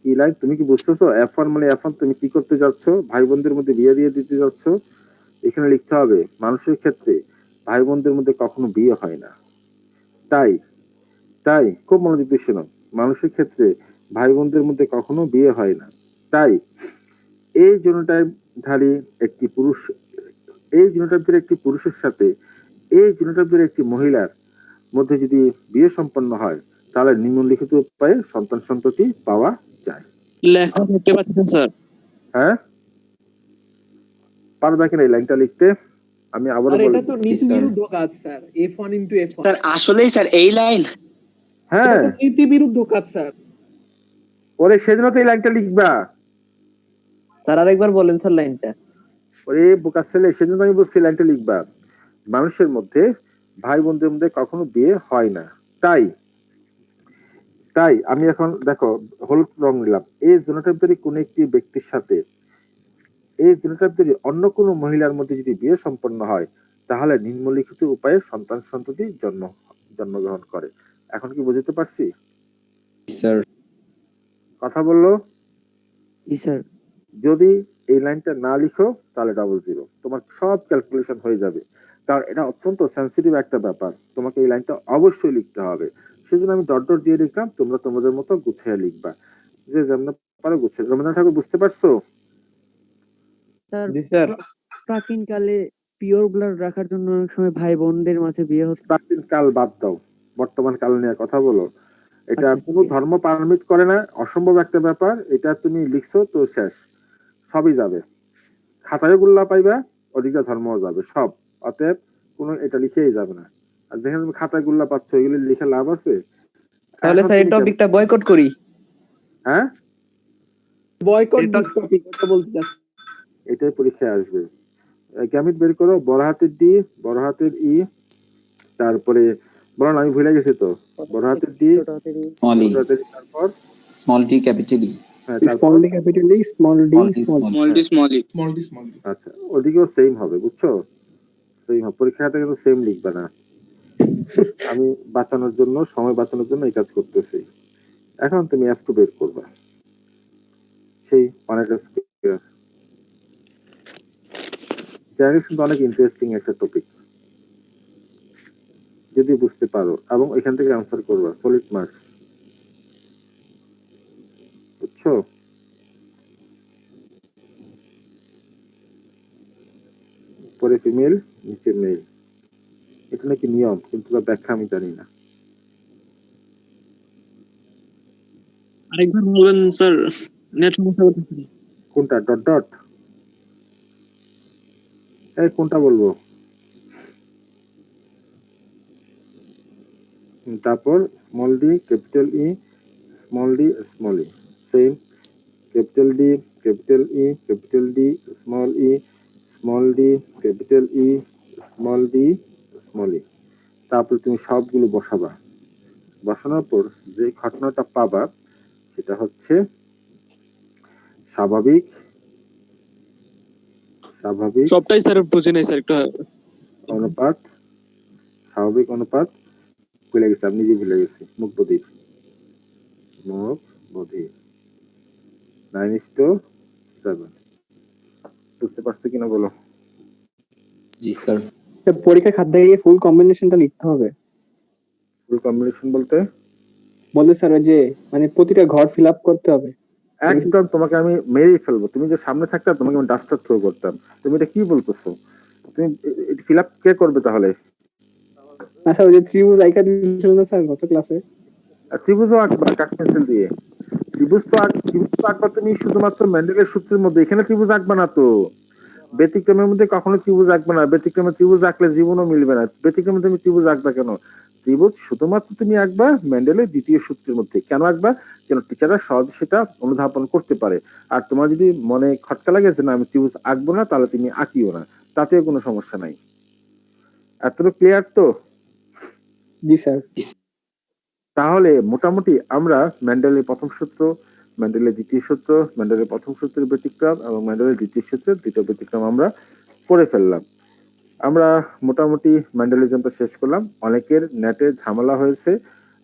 A: এই লাইন তুমি কি বুঝতেছো? F1 মানে F1 তুমি কি করতে যাচ্ছ? ভাই বোনদের মধ্যে বিয়ে দিয়ে দিতে যাচ্ছ। এখানে লিখতে হবে মানুষের ক্ষেত্রে ভাই বোনদের মধ্যে কখনো বিয়ে হয় না। তাই তাই খুব মনোযোগ দিয়ে শোনো, মানুষের ক্ষেত্রে ভাই বোনদের মধ্যে কখনো বিয়ে হয় না। তাই এই জিনোটাইপধারী একটি পুরুষ, এই জিনোটাইপের একটি পুরুষের সাথে এই জিনোটাইপের একটি মহিলার মধ্যে যদি বিয়ে সম্পন্ন হয় তাহলে নিম্নলিখিত উপায়ে সন্তান সন্ততি পাওয়া যায়।
H: লেখা দেখতে পাচ্ছেন স্যার?
A: হ্যাঁ, পারবে কিনা এই লাইনটা লিখতে? আমি আবারও
I: আর
A: বলি।
I: এটা তো নীতি
C: স্যার।
I: বিরুদ্ধ কাজ sir, F1 into F1
G: sir আসলেই স্যার এই লাইন
A: হ্যাঁ,
I: এটা তো নীতি বিরুদ্ধ কাজ স্যার।
A: ওরে সেজন্য তো এই লাইনটা লিখবা।
H: স্যার আরেকবার বলেন স্যার লাইনটা।
A: ওরে বোকা ছেলে, সেজন্য আমি বলছি লাইনটা লিখবা। মানুষের মধ্যে ভাই বোনদের মধ্যে কখনো বিয়ে হয় না। তাই তাই আমি এখন দেখো হলুদ রং নিলাম। এই জিনোটাইপধারী কোন একটি ব্যক্তির সাথে এই জিনোটাইপধারী অন্য কোনো মহিলার মধ্যে যদি বিয়ে সম্পন্ন হয় তাহলে নিম্নলিখিত উপায়ে সন্তান সন্ততি জন্মগ্রহণ করে। এখন কি বুঝতে পারছি?
C: sir
A: কথা বললো।
H: জি স্যার।
A: যদি এই লাইনটা না লিখো তাহলে ডাবল জিরো, তোমার সব ক্যালকুলেশন হয়ে যাবে। কারণ এটা অত্যন্ত সেন্সিটিভ একটা ব্যাপার, তোমাকে এই লাইনটা অবশ্যই লিখতে হবে। সেজন্য আমি ডট ডট দিয়ে লিখলাম, তোমরা তোমাদের মতো গুছিয়ে লিখবা, যে যেমন পারো গুছিয়ে। রবীন্দ্রনাথ ঠাকুর বুঝতে পারছো?
H: স্যার
F: জি স্যার।
H: প্রাচীনকালে পিওর ব্লাড রাখার জন্য অনেক সময় ভাই বোনদের মাঝে বিয়ে হতো।
A: প্রাচীন কাল বাদ দাও, বর্তমান কাল নিয়ে কথা বলো। এটা
H: আচ্ছা,
A: কোনো ধর্ম পারমিট করে না, অসম্ভব একটা ব্যাপার। এটা তুমি লিখছো তো শেষ, সবই যাবে। খাতায় গুল্লা পাইবা, ওদিকে ধর্মও যাবে সব। অতএব কোনো এটা লিখেই যাবে না। আর যেখানে তুমি খাতায় গুল্লা পাচ্ছ এগুলি লিখে লাভ আছে?
H: তাহলে
A: এখন
H: স্যার এই
A: তুমি
H: টপিকটা বয়কট করি।
A: হ্যাঁ,
I: বয়কট
H: এটা-
I: দিস টপিক এটা বলতে চাচ্ছি।
A: এটাই পরীক্ষায় আসবে। গ্যামিট বের করো, বড় হাতের ডি, বড় হাতের ই, তারপরে বলো না, আমি ভুলে গেছি তো। বড় হাতের ডি,
C: small e
A: ছোট হাতের E, তারপর
C: small t capital E
A: হ্যাঁ
F: স্মল
A: তারপর
F: D capital E, small D
C: small d
F: small
C: small
G: small d small e,
A: আচ্ছা, ওদিকেও সেম হবে, বুঝছো? সেম হবে, পরীক্ষাটা কিন্তু সেম লিখবে না। আমি বাঁচানোর জন্য, সময় বাঁচানোর জন্য এই কাজ করতেছি। এখন তুমি F2 বের করবা, সেই অনেকটা স্কয়ার। জেনারেশন অনেক ইন্টারেস্টিং একটা টপিক যদি বুঝতে পারো, এবং এখান থেকে আনসার করবা, সলিড মার্কস, বুঝছো? পরে ফিমেল, নিচে মেল, এটা নাকি নিয়ম, কিন্তু তার ব্যাখ্যা আমি জানি না।
B: আরেকবার বলবেন স্যার, নেট সমস্যা করতেছে।
A: কোনটা? Dot dot? এই কোনটা বলবো? তারপর small D capital E, small D small E, same capital D capital E capital D small E, small D capital E small D small E. তারপর তুমি সবগুলো বসাবা, বসানোর পর যে ঘটনাটা পাবা সেটা হচ্ছে স্বাভাবিক স্বাভাবিক
B: সবটাই স্যার বুঝে নাই স্যার, একটু
A: অনুপাত, স্বাভাবিক অনুপাত, ভুলে গেছি, আমি নিজে ভুলে গেছি, মুখ বধির, মুখ বধির 9:7। বুঝতে পারছো কিনা বলো?
C: जी sir
F: পরীক্ষা খাতায় গিয়ে ফুল কম্বিনেশনটা লিখতে হবে।
A: ফুল কম্বিনেশন বলতে
F: বলতে স্যার ওই যে মানে প্রতিটা ঘর ফিল আপ করতে হবে।
A: একদম তোমাকে আমি মেরেই ফেলবো। তুমি যে সামনে থাকতে তোমাকে আমি ডাস্টার থ্রো করতাম। তুমি এটা কি বলতেছো? তুমি ফিল আপ কে করবে তাহলে?
F: আচ্ছা ওই যে ত্রিভুজ আইকা দিয়েছিল না স্যার গত ক্লাসে?
A: আর ত্রিভুজও আঁকবা কাঠ পেন্সিল দিয়ে। ত্রিভুজ তো আঁকবা তুমি শুধুমাত্র মেন্ডেলের সূত্রের মধ্যে, এখানে ত্রিভুজ আঁকবা না তো। ব্যতিক্রমের মধ্যে কখনো ত্রিভুজ আঁকবে না। ব্যতিক্রমে ত্রিভুজ আঁকলে জীবনও মিলবে না। ব্যতিক্রমে তুমি ত্রিভুজ আঁকবা কেন? ত্রিভুজ শুধুমাত্র তুমি আঁকবা মেন্ডেলের দ্বিতীয় সূত্রের মধ্যে। কেন আঁকবা? যেন টিচাররা সহজে সেটা অনুধাবন করতে পারে। আর তোমার যদি মনে খটকা লাগে যে না আমি ত্রিভুজ আঁকবো না, তাহলে তুমি আঁকিও না, তাতেও কোনো সমস্যা নাই। এতটুকু ক্লিয়ার তো?
F: জি স্যার।
A: তাহলে মোটামুটি আমরা মেন্ডেলের প্রথম সূত্র, মেন্ডেলের দ্বিতীয় সূত্র, মেন্ডেলের প্রথম সূত্রের ব্যতিক্রম এবং মেন্ডেলের দ্বিতীয় সূত্রের দ্বিতীয় ব্যতিক্রম আমরা করে ফেললাম। আমরা মোটামুটি মেন্ডেলিজমটা শেষ করলাম। অনেকের নেটে ঝামেলা হয়েছে,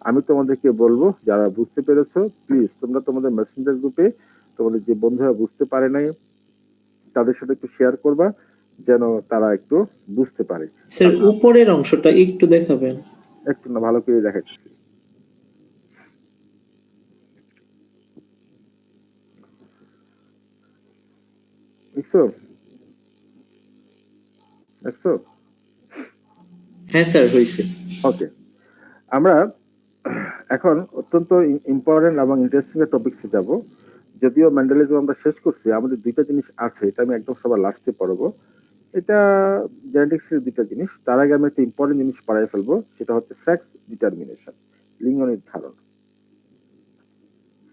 A: আমি তোমাদেরকে বলবো যারা বুঝতে পেরেছো প্লিজ তোমরা তোমাদের মেসেঞ্জার গ্রুপে তোমাদের যে বন্ধুরা বুঝতে পারে নাই তাদের সাথে একটু শেয়ার করবা যেন তারা একটু বুঝতে পারে।
J: স্যার উপরের অংশটা একটু দেখাবেন।
A: একটু না ভালো করে দেখাচ্ছি। দেখছো দেখছো?
J: হ্যাঁ স্যার হয়েছে।
A: ওকে, আমরা এখন অত্যন্ত ইম্পর্টেন্ট এবং ইন্টারেস্টিং এর টপিকসে যাব। যদিও মেন্ডেলিজম আমরা শেষ করছি, আমাদের দুইটা জিনিস আছে, এটা আমি একদম সবার লাস্টে পড়াবো। এটা জেনেটিক্সের দুইটা জিনিস। তার আগে আমি একটা ইম্পর্টেন্ট জিনিস পড়াই ফেলবো, সেটা হচ্ছে সেক্স ডিটারমিনেশন, লিঙ্গ নির্ধারণ।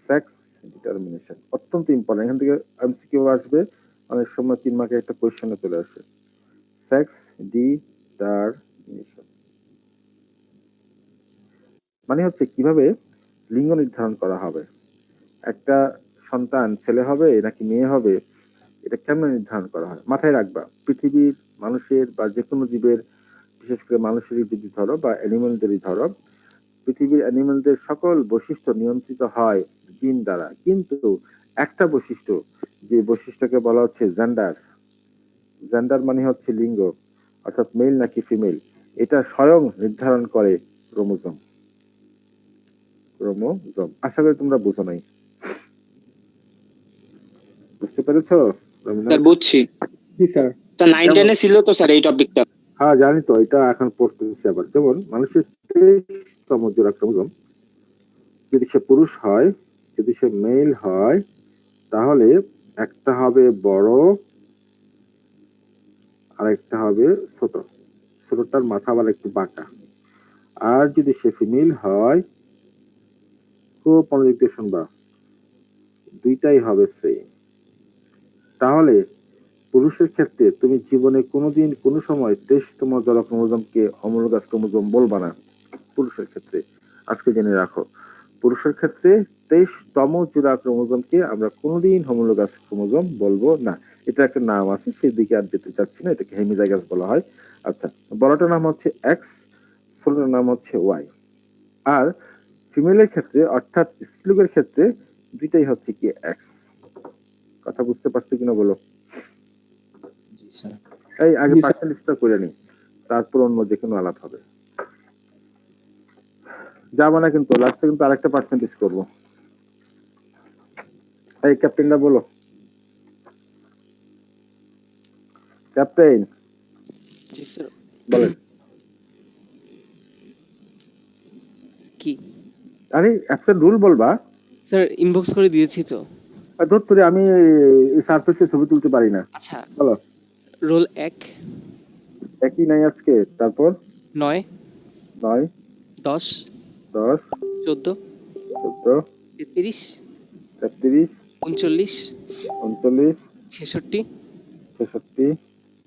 A: সেক্স ডিটারমিনেশন অত্যন্ত ইম্পর্টেন্ট। এখান থেকে এমসিকিউ আসবে, অনেক সময় 3 মার্কের একটা কোয়েশ্চেনে চলে আসে। সেক্স ডিটারমিনেশন মানে হচ্ছে কিভাবে লিঙ্গ নির্ধারণ করা হবে, একটা সন্তান ছেলে হবে নাকি মেয়ে হবে, এটা কেমন নির্ধারণ করা হয়। মাথায় রাখবা, পৃথিবীর মানুষের বা যে কোনো জীবের, বিশেষ করে মানুষেরই যদি ধরো বা অ্যানিমেলদেরই ধরো, পৃথিবীর অ্যানিমেলদের সকল বৈশিষ্ট্য নিয়ন্ত্রিত হয় জিন দ্বারা, কিন্তু একটা বৈশিষ্ট্য, যে বৈশিষ্ট্যকে বলা হচ্ছে জেন্ডার, জেন্ডার মানে হচ্ছে লিঙ্গ, অর্থাৎ মেল নাকি ফিমেল, এটা স্বয়ং নির্ধারণ করে ক্রোমোজোম। ক্রোমোজোম আশা করি তোমরা বুঝো নাই, বুঝতে পেরেছো?
G: স্যার বুঝছি
F: জি স্যার।
G: স্যার 9-10 এ ছিল তো স্যার এই টপিকটা।
A: হ্যাঁ জানি তো, এটা এখন পড়তেছি আবার। যেমন মানুষের 23তম জোড়া ক্রোমোজোম, যদি সে পুরুষ হয়, যদি সে মেল হয়, তাহলে একটা হবে বড় আর একটা হবে ছোট, ছোটটার মাথা আবার একটু বাঁকা। আর যদি সে ফিমেল হয়, খুব মনোযোগ দিয়ে শুনবা, দুইটাই হবে সেম। তাহলে পুরুষের ক্ষেত্রে তুমি জীবনে কোনোদিন কোনো সময় 23তম জোড়া ক্রোমোজোমকে হোমোলোগাস ক্রোমোজোম বলবা না। পুরুষের ক্ষেত্রে আজকে জেনে রাখো, পুরুষের ক্ষেত্রে 23তম জোড়া ক্রোমোজোমকে আমরা কোনোদিন হোমোলোগাস ক্রোমোজোম বলবো না। এটা একটা নাম আছে, সেদিকে আর যেতে চাচ্ছি না, এটাকে হেমিজাইগাস বলা হয়। আচ্ছা, বড়টার নাম হচ্ছে এক্স, ছোটটার নাম হচ্ছে ওয়াই। আর ফিমেলের ক্ষেত্রে অর্থাৎ স্ত্রীলোকের ক্ষেত্রে দুইটাই হচ্ছে কি এক্স। কথা বুঝতে পারছো কিনা বলো?
C: জি স্যার।
A: এই আগে
F: জি, স্যার।
A: পার্সেন্টেজটা করে নি, তারপর অন্য যে কোনো আলাপ হবে। যাবো না কিন্তু, লাস্টে কিন্তু আরেকটা পার্সেন্টেজ করবো। এই ক্যাপ্টেনরা বলো, ক্যাপ্টেন
K: জি স্যার।
A: বলেন।
K: কি
A: আরে অ্যাবসেন্ট রুল বলবা?
K: স্যার ইনবক্স করে দিয়েছি তো।
A: আর ধর তোরে আমি এই সারফেসে ছবি তুলতে পারি না।
K: আচ্ছা,
A: বলো।
K: রোল 1,
A: একই নাই আজকে, তারপর
K: 9,
A: 9,
K: 10,
A: 10,
K: 14,
A: 14,
K: 33,
A: 33,
K: 39,
A: 39,
K: 66,
A: 66,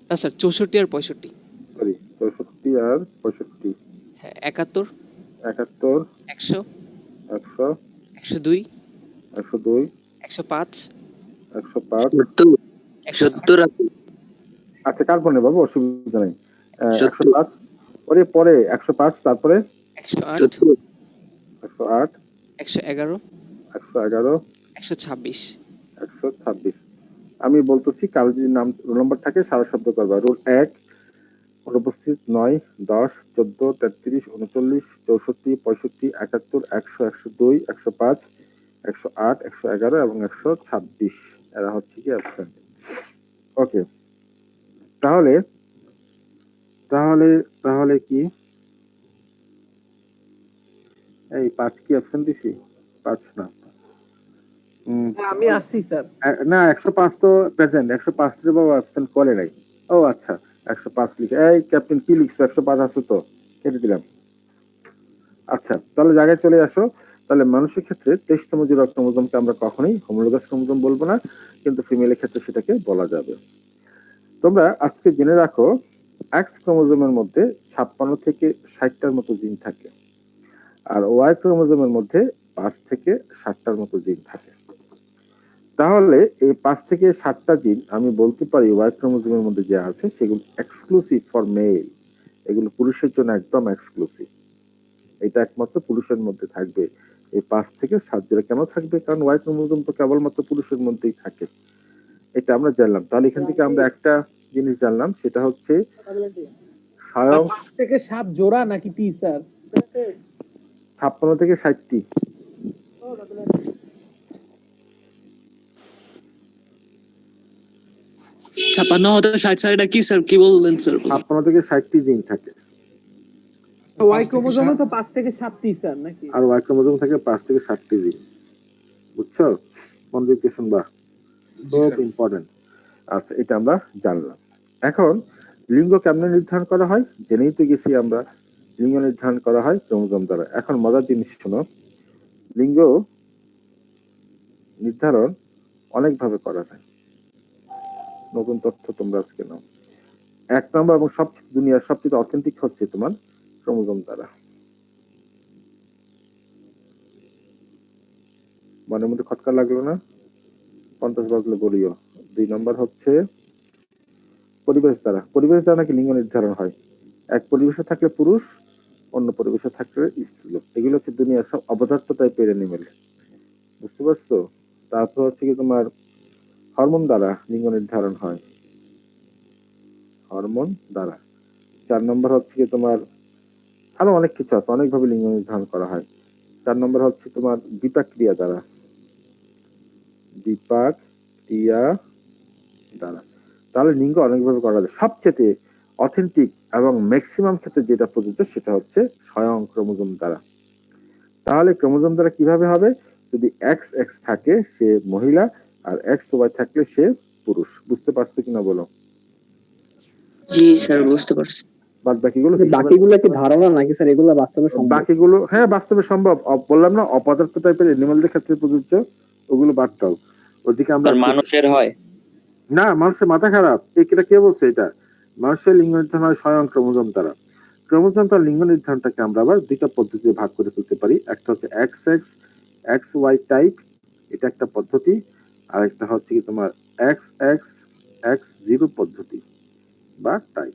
K: না স্যার 64 আর 65,
A: সরি 64 আর 65,
K: হ্যাঁ 71,
A: 71,
K: 100,
A: 100,
K: 102,
A: 102,
K: 105,
A: 105।
G: 70
A: আচ্ছা কার ফোনে বাবু, অসুবিধা নেই। 105, পরে পরে 105, তারপরে
K: 108,
A: 108,
K: 111,
A: 111,
K: 126।
A: 126। আমি বলতেছি, কারো যদি নাম রোল নাম্বার থাকে সারা শব্দ করবা। রোল 1 অনুপস্থিত 9, 10, 14, 33, 39, 64, 65, 71, 100, 102, 105, 108, 111 এবং 126, এরা হচ্ছে কি অ্যাবসেন্ট। ওকে, তাহলে তাহলে তাহলে কি এই 5 কি অ্যাবসেন্ট দিছি? 5 না,
I: আমি আসছি স্যার।
A: না 105 তো প্রেজেন্ট, 105 রে বাবা অ্যাবসেন্ট করে নাই। ও আচ্ছা, 105 লিখে, এই ক্যাপ্টেন কি লিখছো? 105 আছে তো, কেটে দিলাম। আচ্ছা, তাহলে জায়গায় চলে আসো। তাহলে মানুষের ক্ষেত্রে 23তম জোড়া ক্রোমোজোমকে আমরা কখনোই হোমোলোগাস ক্রোমোজোম বলবো না, কিন্তু ফিমেলের ক্ষেত্রে সেটাকে বলা যাবে। তোমরা আজকে জেনে রাখো, এক্স ক্রোমোজোমের মধ্যে 56 থেকে 60টার মতো জিন থাকে, আর ওয়াই ক্রোমোজোমের মধ্যে 5 থেকে 7টার মতো জিন থাকে। তাহলে এই 5 থেকে 7টা জিন আমি বলতে পারি ওয়াই ক্রোমোজোমের মধ্যে যে আছে সেগুলো এক্সক্লুসিভ ফর মেল, এগুলো পুরুষের জন্য একদম এক্সক্লুসিভ। এটা একমাত্র পুরুষের মধ্যে থাকবে। এই 5 থেকে 7 জোড়া কেন থাকবে? কারণ ওয়াই ক্রোমোজোম তো কেবলমাত্র পুরুষের মধ্যেই থাকে। এটা আমরা জানলাম। তাহলে এখান থেকে আমরা একটা জিনিস জানলাম, সেটা হচ্ছে স্বয়ং
I: 5 থেকে 7 জোড়া নাকি টি স্যার?
A: 56 থেকে 60টি।
B: ছাপ্পান্ন হতে 60 স্যার, এটা কি স্যার, কি বললেন স্যার?
A: 56 থেকে 60টি জিন থাকে,
I: ওয়াই ক্রোমোজোমে তো 5 থেকে 7 টি স্যার নাকি?
A: আর ওয়াই ক্রোমোজোম থাকে 5 থেকে 60টি জিন। বুঝছো? মন দিয়ে শুনবা, খুব ইম্পর্টেন্ট। আচ্ছা, এটা আমরা জানলাম। এখন লিঙ্গ কেমনে নির্ধারণ করা হয়? জেনেই তো গেছি আমরা। লিঙ্গ নির্ধারণ করা হয় ক্রোমোজোম দ্বারা। এখন মজার জিনিস শোনো, লিঙ্গ নির্ধারণ অনেকভাবে করা যায়। নতুন তথ্য তোমরা আজকে নাও। 1 নম্বর এবং দুনিয়ার সবচেয়ে অথেন্টিক হচ্ছে তোমার ক্রোমোজোম দ্বারা। মনের মধ্যে খটকা লাগলো না? 50 বাজলে বলিও। 2 নম্বর হচ্ছে পরিবেশ দ্বারা। পরিবেশ দ্বারা নাকি লিঙ্গ নির্ধারণ হয়। এক পরিবেশে থাকলে পুরুষ, অন্য পরিবেশে থাকলে স্ত্রী। এগুলো হচ্ছে দুনিয়ার সব অপদার্থ টাইপের অ্যানিমেল। বুঝতে পারছো? তারপর হচ্ছে কি তোমার হরমোন দ্বারা লিঙ্গ নির্ধারণ হয়, হরমোন দ্বারা। 4 নম্বর হচ্ছে কি তোমার আরো অনেক কিছু আছে, অনেকভাবে লিঙ্গ নির্ধারণ করা হয়। 4 নম্বর হচ্ছে তোমার বিপাক ক্রিয়া দ্বারা, বিপাক ক্রিয়া দ্বারা। তাহলে লিঙ্গ অনেকভাবে করা যায়। সবচেয়ে অথেন্টিক এবং ম্যাক্সিমাম ক্ষেত্রে যেটা প্রযোজ্য সেটা হচ্ছে স্বয়ং ক্রোমোজোম দ্বারা। তাহলে ক্রোমোজোম দ্বারা কিভাবে হবে? যদি এক্স এক্স থাকে সে মহিলা, আর এক্স ওয়াই থাকলে সে পুরুষ। বুঝতে পারছো কিনা বলো?
B: জি স্যার, বুঝতে পারছি।
A: বাদ বাকিগুলো
F: বাকিগুলো কি ধারণা নাকি স্যার? এগুলো বাস্তবে সম্ভব?
A: বাকিগুলো হ্যাঁ বাস্তবে সম্ভব। বললাম না অপদার্থ টাইপের অ্যানিমালদের ক্ষেত্রে প্রযোজ্য, ওগুলো বাদ দাও। ওদিকে আমরা
J: মানুষের হয়?
A: না, মানুষের মাথা খারাপ। এটা কে বলছে? এটা মানুষের লিঙ্গ নির্ধারণ হয় স্বয়ং ক্রোমোজোম দ্বারা। ক্রোমোজোম তার লিঙ্গ নির্ধারণটাকে আমরা আবার 2টা পদ্ধতিতে ভাগ করে ফেলতে পারি। একটা হচ্ছে X X X Y type, এটা একটা পদ্ধতি। আর একটা হচ্ছে কি তোমার এক্স এক্স এক্স জিরো পদ্ধতি বা টাইপ।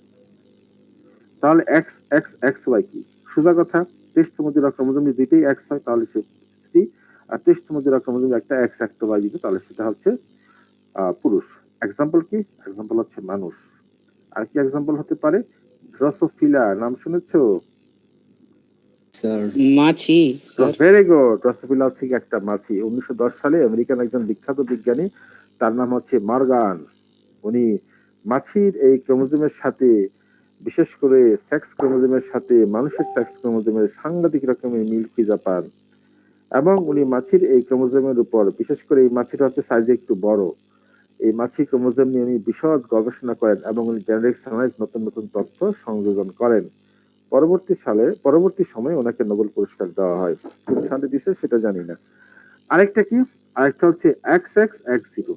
A: তাহলে এক্স এক্স এক্স ওয়াই কি? সোজা কথা, 23তম জোড়া ক্রোমোজোম যদি 2টাই এক্স হয় তাহলে সে স্ত্রী, আর 23তম জোড়া ক্রোমোজোম একটা এক্স একটা ওয়াই দিতে তাহলে সেটা হচ্ছে পুরুষ। এক্সাম্পল কি? এক্সাম্পল হচ্ছে মানুষ। আর কি এক্সাম্পল হতে পারে? ড্রসোফিলা, নাম শুনেছো?
C: স্যার
G: মাছি স্যার।
A: Very good. ড্রসোফিলা হচ্ছে কি একটা মাছি। 1910 সালে আমেরিকান একজন বিখ্যাত বিজ্ঞানী, তার নাম হচ্ছে মর্গান। উনি মাছির এই ক্রোমোজোমের সাথে, বিশেষ করে সেক্স ক্রোমোজোমের সাথে মানুষের সেক্স ক্রোমোজোমের সাংঘাতিক রকমের মিল খুঁজে পান, এবং উনি মাছির এই ক্রোমোজোমের উপর, বিশেষ করে এই মাছিটা হচ্ছে সাইজে একটু বড়, এই মাছি ক্রোমোজোম নিয়ে উনি বিশদ গবেষণা করেন এবং উনি জেনেটিক্স অনেক নতুন নতুন তথ্য সংযোজন করেন। পরবর্তী সময়ে ওনাকে নোবেল পুরস্কার দেওয়া হয়। কোন সালে দিছে সেটা জানি না। আরেকটা কি? আরেকটা হচ্ছে এক্স এক্স এক্স জিরো।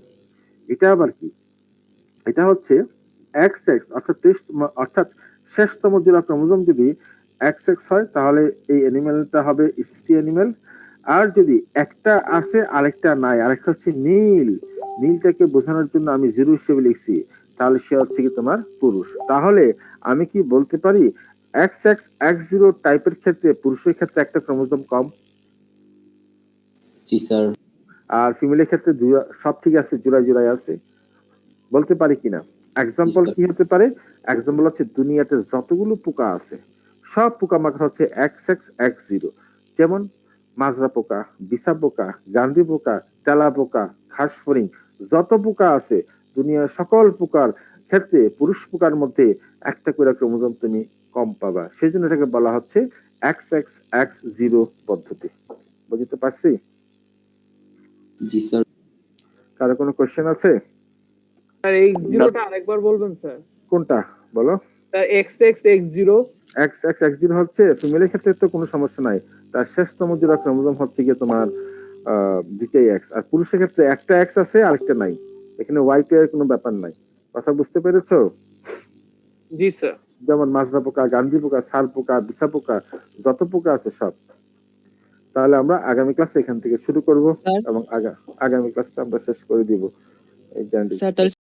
A: এটা আবার কি? এটা হচ্ছে এক্স এক্স অর্থাৎ শেষতম জোড়া ক্রোমোজোম যদি এক্স এক্স হয় তাহলে এই অ্যানিমেলটা হবে স্ত্রী অ্যানিমেল। আর যদি একটা আছে আরেকটা নাই, আরেকটা হচ্ছে নীল, নীলটাকে বোঝানোর জন্য আমি জিরো হিসেবে লিখছি, তাহলে সে হচ্ছে কি তোমার পুরুষ। তাহলে আমি কি বলতে পারি এক্স এক্স এক্স জিরো টাইপের ক্ষেত্রে পুরুষের ক্ষেত্রে একটা ক্রোমোজোম কম,
C: জি স্যার।
A: আর ফিমেলের ক্ষেত্রে সব ঠিক আছে, জোড়ায় জোড়ায় আছে? বলতে পারি কিনা? এক্সাম্পল কি হতে পারে? এক্সাম্পল হচ্ছে দুনিয়াতে যতগুলো পোকা আছে সব পোকামাকড় হচ্ছে এক্স এক্স এক্স জিরো। যেমন মাজরা পোকা, বিছা পোকা, গান্ধী পোকা, তেলা পোকা, ঘাস ফড়িং, যত পোকা আছে দুনিয়ার সকল পোকার ক্ষেত্রে পুরুষ পোকার মধ্যে একটা করে ক্রোমোজোম তুমি কম পাবা। সেই জন্য এটাকে বলা হচ্ছে এক্স এক্স এক্স জিরো পদ্ধতি। বুঝতে পারছি?
C: জি স্যার।
A: কারো কোনো কোশ্চেন আছে?
I: স্যার এক্স জিরোটা আরেকবার বলবেন স্যার?
A: কোনটা বলো?
I: Sir x X x zero.
A: X X x zero হচ্ছে ফিমেলের ক্ষেত্রে তো কোনো সমস্যা নাই, তার শেষতম জোড়া ক্রোমোজোম হচ্ছে গিয়ে তোমার 2টাই এক্স। আর পুরুষের ক্ষেত্রে একটা এক্স আছে আরেকটা নাই, এখানে ওয়াই টু এর কোনো ব্যাপার নাই। কথা বুঝতে পেরেছো?
I: জি স্যার।
A: যেমন মাজরা পোকা, গান্ধী পোকা, সার পোকা, বিছা পোকা, যত পোকা আছে সব। তাহলে আমরা আগামী ক্লাসে এখান থেকে শুরু করব
H: স্যার।
A: এবং আগামী ক্লাসটা আমরা শেষ করে দিব এই গ্যারান্টি
H: স্যার তাহলে